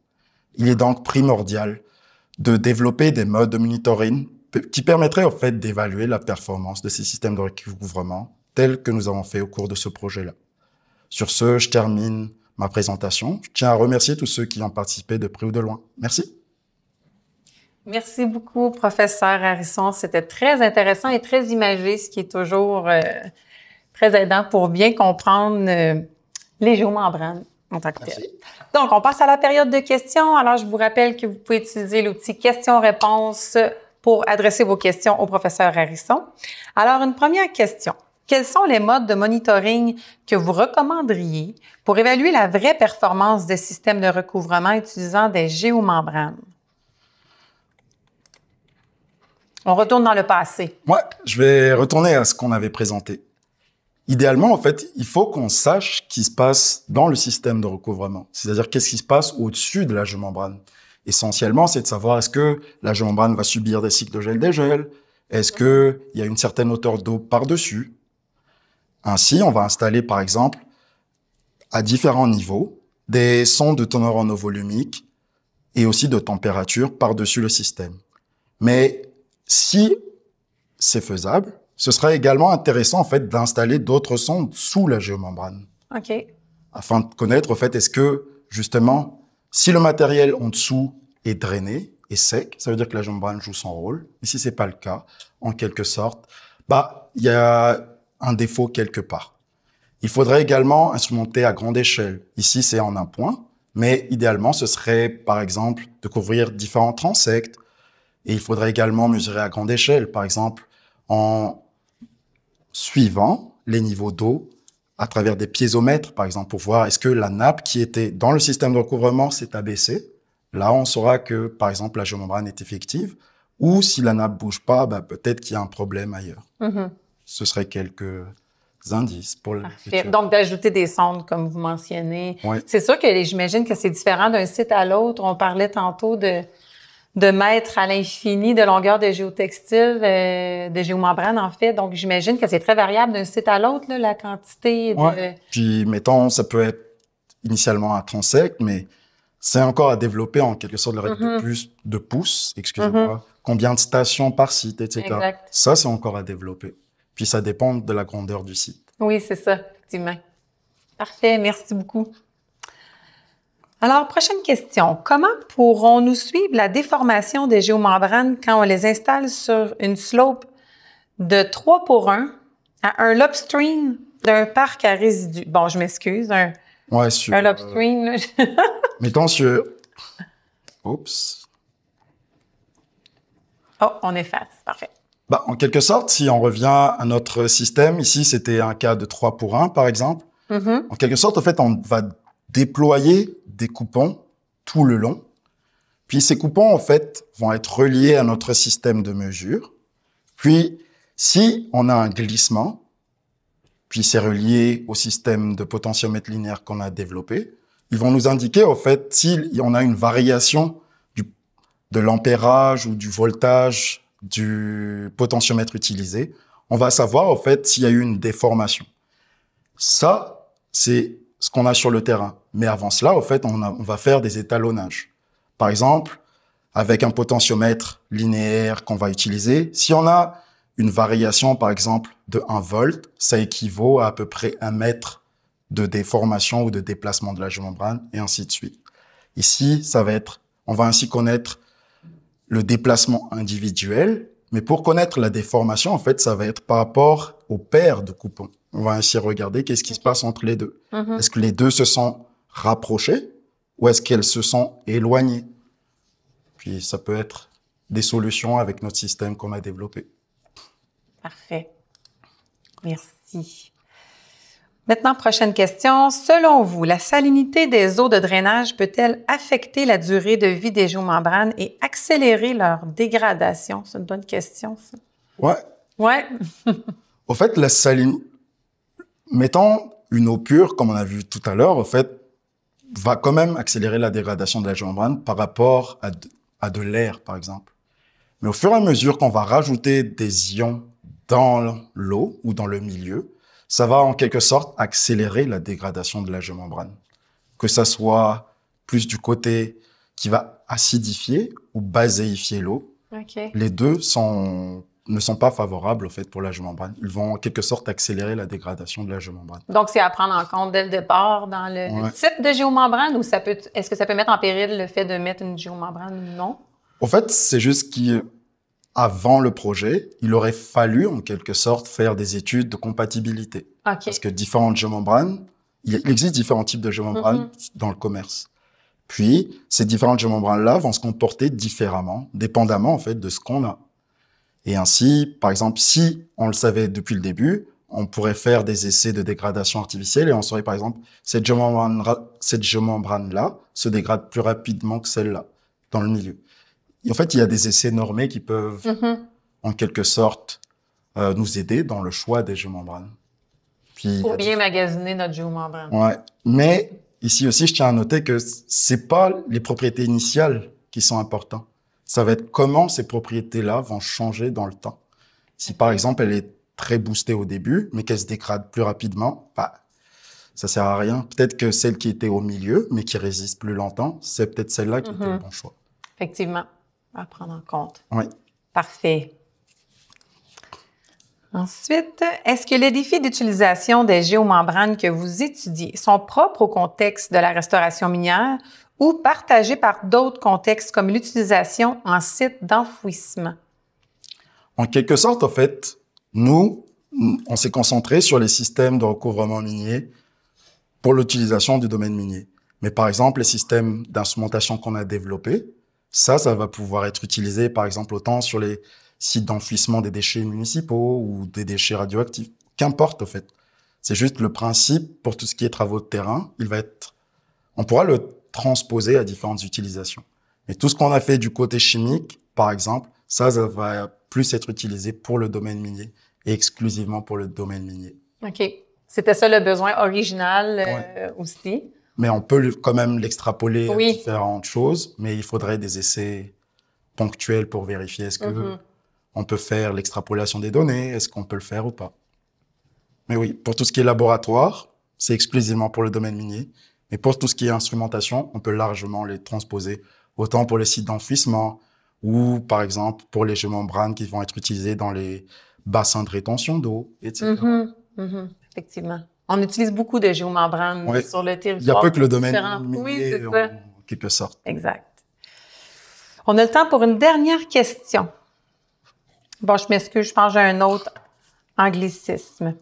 Il est donc primordial de développer des modes de monitoring qui permettraient au fait d'évaluer la performance de ces systèmes de recouvrement tels que nous avons fait au cours de ce projet-là. Sur ce, je termine ma présentation. Je tiens à remercier tous ceux qui ont participé de près ou de loin. Merci. Merci beaucoup, professeur Harrison. C'était très intéressant et très imagé, ce qui est toujours très aidant pour bien comprendre les géomembranes en tant que telles. Merci. Donc, on passe à la période de questions. Alors, je vous rappelle que vous pouvez utiliser l'outil questions-réponses pour adresser vos questions au professeur Harrison. Alors, une première question. Quels sont les modes de monitoring que vous recommanderiez pour évaluer la vraie performance des systèmes de recouvrement utilisant des géomembranes? On retourne dans le passé. Ouais, je vais retourner à ce qu'on avait présenté. Idéalement, en fait, il faut qu'on sache ce qui se passe dans le système de recouvrement. C'est-à-dire qu'est-ce qui se passe au-dessus de la géomembrane. Essentiellement, c'est de savoir est-ce que la géomembrane va subir des cycles de gel-dégel? Est-ce qu'il y a une certaine hauteur d'eau par-dessus? Ainsi, on va installer, par exemple, à différents niveaux, des sondes de teneur en eau volumique et aussi de température par-dessus le système. Mais si c'est faisable, ce serait également intéressant, en fait, d'installer d'autres sondes sous la géomembrane. OK. Afin de connaître, en fait, est-ce que, justement, si le matériel en dessous est drainé et sec, ça veut dire que la géomembrane joue son rôle. Et si c'est pas le cas, en quelque sorte, il y a un défaut quelque part. Il faudrait également instrumenter à grande échelle. Ici, c'est en un point, mais idéalement, ce serait, par exemple, de couvrir différents transects. Et il faudrait également mesurer à grande échelle, par exemple, en suivant les niveaux d'eau à travers des piézomètres, par exemple, pour voir est-ce que la nappe qui était dans le système de recouvrement s'est abaissée. Là, on saura que, par exemple, la géomembrane est effective. Ou si la nappe bouge pas, peut-être qu'il y a un problème ailleurs. Mm-hmm. Ce serait quelques indices pour le futur. Donc, d'ajouter des sondes, comme vous mentionnez. Oui. C'est sûr que j'imagine que c'est différent d'un site à l'autre. On parlait tantôt de mètres à l'infini de longueur de géotextile, de géomembrane, en fait. Donc, j'imagine que c'est très variable d'un site à l'autre, la quantité de... Ouais. Puis, mettons, ça peut être initialement un transect, mais c'est encore à développer en quelque sorte le règle de plus de pouces, excusez-moi, combien de stations par site, etc. Exact. Ça, c'est encore à développer. Puis, ça dépend de la grandeur du site. Oui, c'est ça, effectivement. Parfait, merci beaucoup. Alors, prochaine question. Comment pourrons-nous suivre la déformation des géomembranes quand on les installe sur une slope de 3:1 à un lobstream d'un parc à résidus? Bon, je m'excuse, un lobstream. Là. Mettons sur... Oups. Oh, on efface. Parfait. En quelque sorte, si on revient à notre système, ici, c'était un cas de 3:1, par exemple. En quelque sorte, en fait, on va déployer des coupons tout le long. Puis ces coupons, en fait, vont être reliés à notre système de mesure. Puis, si on a un glissement, puis c'est relié au système de potentiomètre linéaire qu'on a développé, ils vont nous indiquer, en fait, si on a une variation de l'ampérage ou du voltage du potentiomètre utilisé, on va savoir, en fait, s'il y a eu une déformation. Ça, c'est ce qu'on a sur le terrain. Mais avant cela, en fait, on va faire des étalonnages. Par exemple, avec un potentiomètre linéaire qu'on va utiliser, si on a une variation, par exemple, de 1 volt, ça équivaut à peu près 1 mètre de déformation ou de déplacement de la géomembrane, et ainsi de suite. Ici, on va ainsi connaître le déplacement individuel, mais pour connaître la déformation, en fait, ça va être par rapport aux paires de coupons. On va ainsi regarder qu'est-ce qui se passe entre les deux. Est-ce que les deux se sont rapprochés ou est-ce qu'elles se sont éloignées? Puis ça peut être des solutions avec notre système qu'on a développé. Parfait. Merci. Maintenant, prochaine question. Selon vous, la salinité des eaux de drainage peut-elle affecter la durée de vie des géomembranes et accélérer leur dégradation? C'est une bonne question, ça. Ouais. Au fait, la salinité, mettons une eau pure, comme on a vu tout à l'heure, au fait, va quand même accélérer la dégradation de la géomembrane par rapport à de l'air, par exemple. Mais au fur et à mesure qu'on va rajouter des ions dans l'eau ou dans le milieu, ça va en quelque sorte accélérer la dégradation de la géomembrane. Que ça soit plus du côté qui va acidifier ou baséifier l'eau. Okay. Les deux ne sont pas favorables au fait pour la géomembrane. Ils vont en quelque sorte accélérer la dégradation de la géomembrane. Donc, c'est à prendre en compte dès le départ dans le type de géomembrane ou est-ce que ça peut mettre en péril le fait de mettre une géomembrane ou non? Au fait, c'est juste qu'avant le projet, il aurait fallu en quelque sorte faire des études de compatibilité. Okay. Parce que différentes géomembranes il existe différents types de géomembranes dans le commerce. Puis, ces différentes géomembranes-là vont se comporter différemment, dépendamment, en fait, de ce qu'on a. Et ainsi, par exemple, si on le savait depuis le début, on pourrait faire des essais de dégradation artificielle et on saurait, par exemple, cette géomembrane-là se dégrade plus rapidement que celle-là, dans le milieu. Et en fait, il y a des essais normés qui peuvent, en quelque sorte, nous aider dans le choix des géomembranes. Puis, pour bien magasiner notre géomembrane. Ouais. Mais ici aussi, je tiens à noter que c'est pas les propriétés initiales qui sont importantes. Ça va être comment ces propriétés-là vont changer dans le temps. Si par exemple, elle est très boostée au début, mais qu'elle se dégrade plus rapidement, bah, ça sert à rien. Peut-être que celle qui était au milieu, mais qui résiste plus longtemps, c'est peut-être celle-là qui était le bon choix. Effectivement, à prendre en compte. Oui. Parfait. Ensuite, est-ce que les défis d'utilisation des géomembranes que vous étudiez sont propres au contexte de la restauration minière ou partagés par d'autres contextes comme l'utilisation en site d'enfouissement? En quelque sorte, en fait, nous, on s'est concentré sur les systèmes de recouvrement minier pour l'utilisation du domaine minier. Mais par exemple, les systèmes d'instrumentation qu'on a développés, ça va pouvoir être utilisé, par exemple, autant sur les sites d'enfouissement des déchets municipaux ou des déchets radioactifs. Qu'importe, en fait. C'est juste le principe, pour tout ce qui est travaux de terrain, on pourra le transposer à différentes utilisations. Mais tout ce qu'on a fait du côté chimique, par exemple, ça va plus être utilisé pour le domaine minier et exclusivement pour le domaine minier. OK. C'était ça le besoin original aussi. Mais on peut quand même l'extrapoler à différentes choses, mais il faudrait des essais ponctuels pour vérifier est-ce que on peut faire l'extrapolation des données, est-ce qu'on peut le faire ou pas. Mais oui, pour tout ce qui est laboratoire, c'est exclusivement pour le domaine minier. Mais pour tout ce qui est instrumentation, on peut largement les transposer, autant pour les sites d'enfouissement ou, par exemple, pour les géomembranes qui vont être utilisées dans les bassins de rétention d'eau, etc. Effectivement. On utilise beaucoup de géomembranes sur le territoire. Il n'y a pas que le domaine minier, c'est ça. en quelque sorte. Exact. On a le temps pour une dernière question. Bon, je m'excuse, je pense que j'ai un autre anglicisme.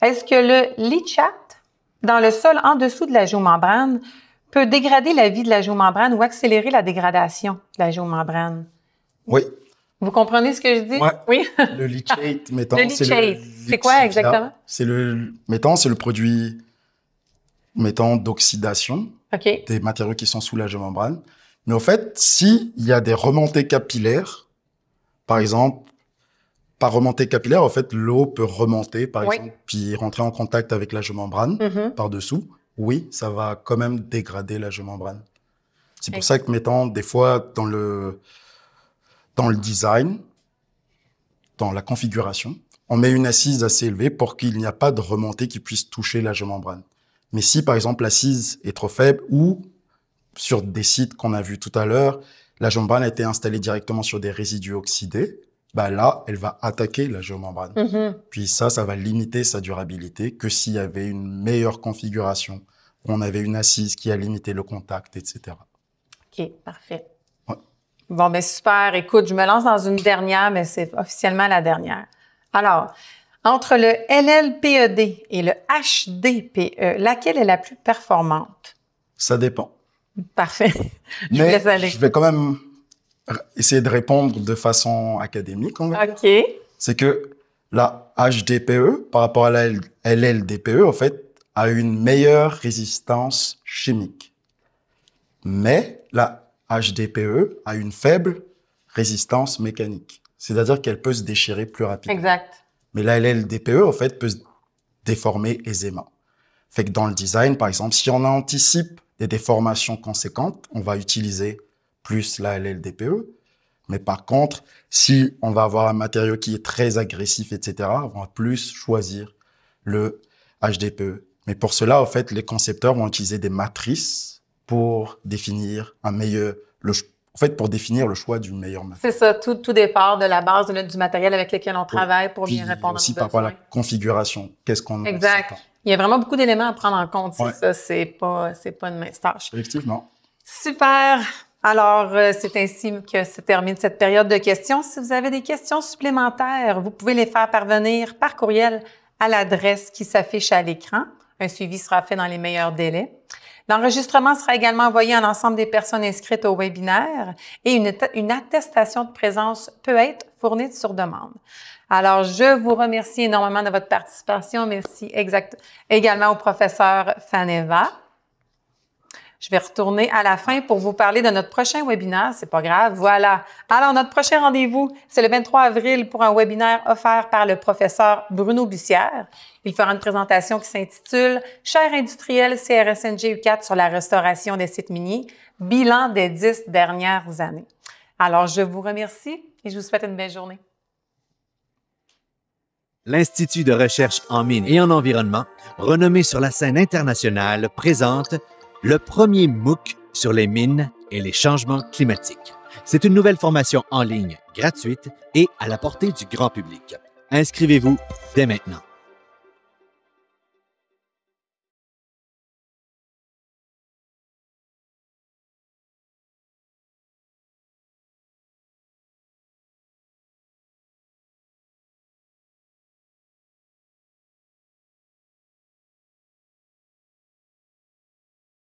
Est-ce que le leachate dans le sol en dessous de la géomembrane peut dégrader la vie de la géomembrane ou accélérer la dégradation de la géomembrane? Oui. Vous comprenez ce que je dis? Oui. Le leachate, mettons, le leachate, c'est quoi exactement? C'est le produit, mettons, d'oxydation des matériaux qui sont sous la géomembrane. Mais au fait, s'il y a des remontées capillaires, par exemple, par remontée capillaire, en fait, l'eau peut remonter, par exemple, puis rentrer en contact avec la géomembrane par-dessous. Oui, ça va quand même dégrader la géomembrane. C'est pour ça que, mettons, des fois, dans le design, dans la configuration, on met une assise assez élevée pour qu'il n'y a pas de remontée qui puisse toucher la géomembrane. Mais si, par exemple, l'assise est trop faible ou sur des sites qu'on a vus tout à l'heure, la géomembrane a été installée directement sur des résidus oxydés, bah là, elle va attaquer la géomembrane. Puis ça va limiter sa durabilité que s'il y avait une meilleure configuration, où on avait une assise qui a limité le contact, etc. OK, parfait. Ouais. Bon, ben super. Écoute, je me lance dans une dernière, mais c'est officiellement la dernière. Alors, entre le LLPED et le HDPE, laquelle est la plus performante? Ça dépend. Parfait. Mais je vais quand même essayer de répondre de façon académique. OK. C'est que la HDPE, par rapport à la LLDPE, en fait, a une meilleure résistance chimique. Mais la HDPE a une faible résistance mécanique. C'est-à-dire qu'elle peut se déchirer plus rapidement. Exact. Mais la LLDPE, en fait, peut se déformer aisément. Fait que dans le design, par exemple, si on anticipe des déformations conséquentes, on va utiliser plus la LLDPE. Mais par contre, si on va avoir un matériau qui est très agressif, etc., on va plus choisir le HDPE. Mais pour cela, en fait, les concepteurs vont utiliser des matrices pour définir pour définir le choix du meilleur matériau. C'est ça, tout départ de la base du matériel avec lequel on travaille pour bien répondre aussi par rapport à la configuration. Qu'est-ce qu'on Exact. Il y a vraiment beaucoup d'éléments à prendre en compte. Ça, c'est pas une mince tâche. Effectivement. Super. Alors, c'est ainsi que se termine cette période de questions. Si vous avez des questions supplémentaires, vous pouvez les faire parvenir par courriel à l'adresse qui s'affiche à l'écran. Un suivi sera fait dans les meilleurs délais. L'enregistrement sera également envoyé à l'ensemble des personnes inscrites au webinaire et une attestation de présence peut être fournie sur demande. Alors, je vous remercie énormément de votre participation. Merci également au professeur Faneva. Je vais retourner à la fin pour vous parler de notre prochain webinaire. C'est pas grave, voilà. Alors, notre prochain rendez-vous, c'est le 23 avril pour un webinaire offert par le professeur Bruno Bussière. Il fera une présentation qui s'intitule « Chaire industrielle CRSNG U4 sur la restauration des sites miniers, bilan des 10 dernières années ». Alors, je vous remercie et je vous souhaite une belle journée. L'Institut de recherche en mines et en environnement, renommé sur la scène internationale, présente le premier MOOC sur les mines et les changements climatiques. C'est une nouvelle formation en ligne gratuite et à la portée du grand public. Inscrivez-vous dès maintenant.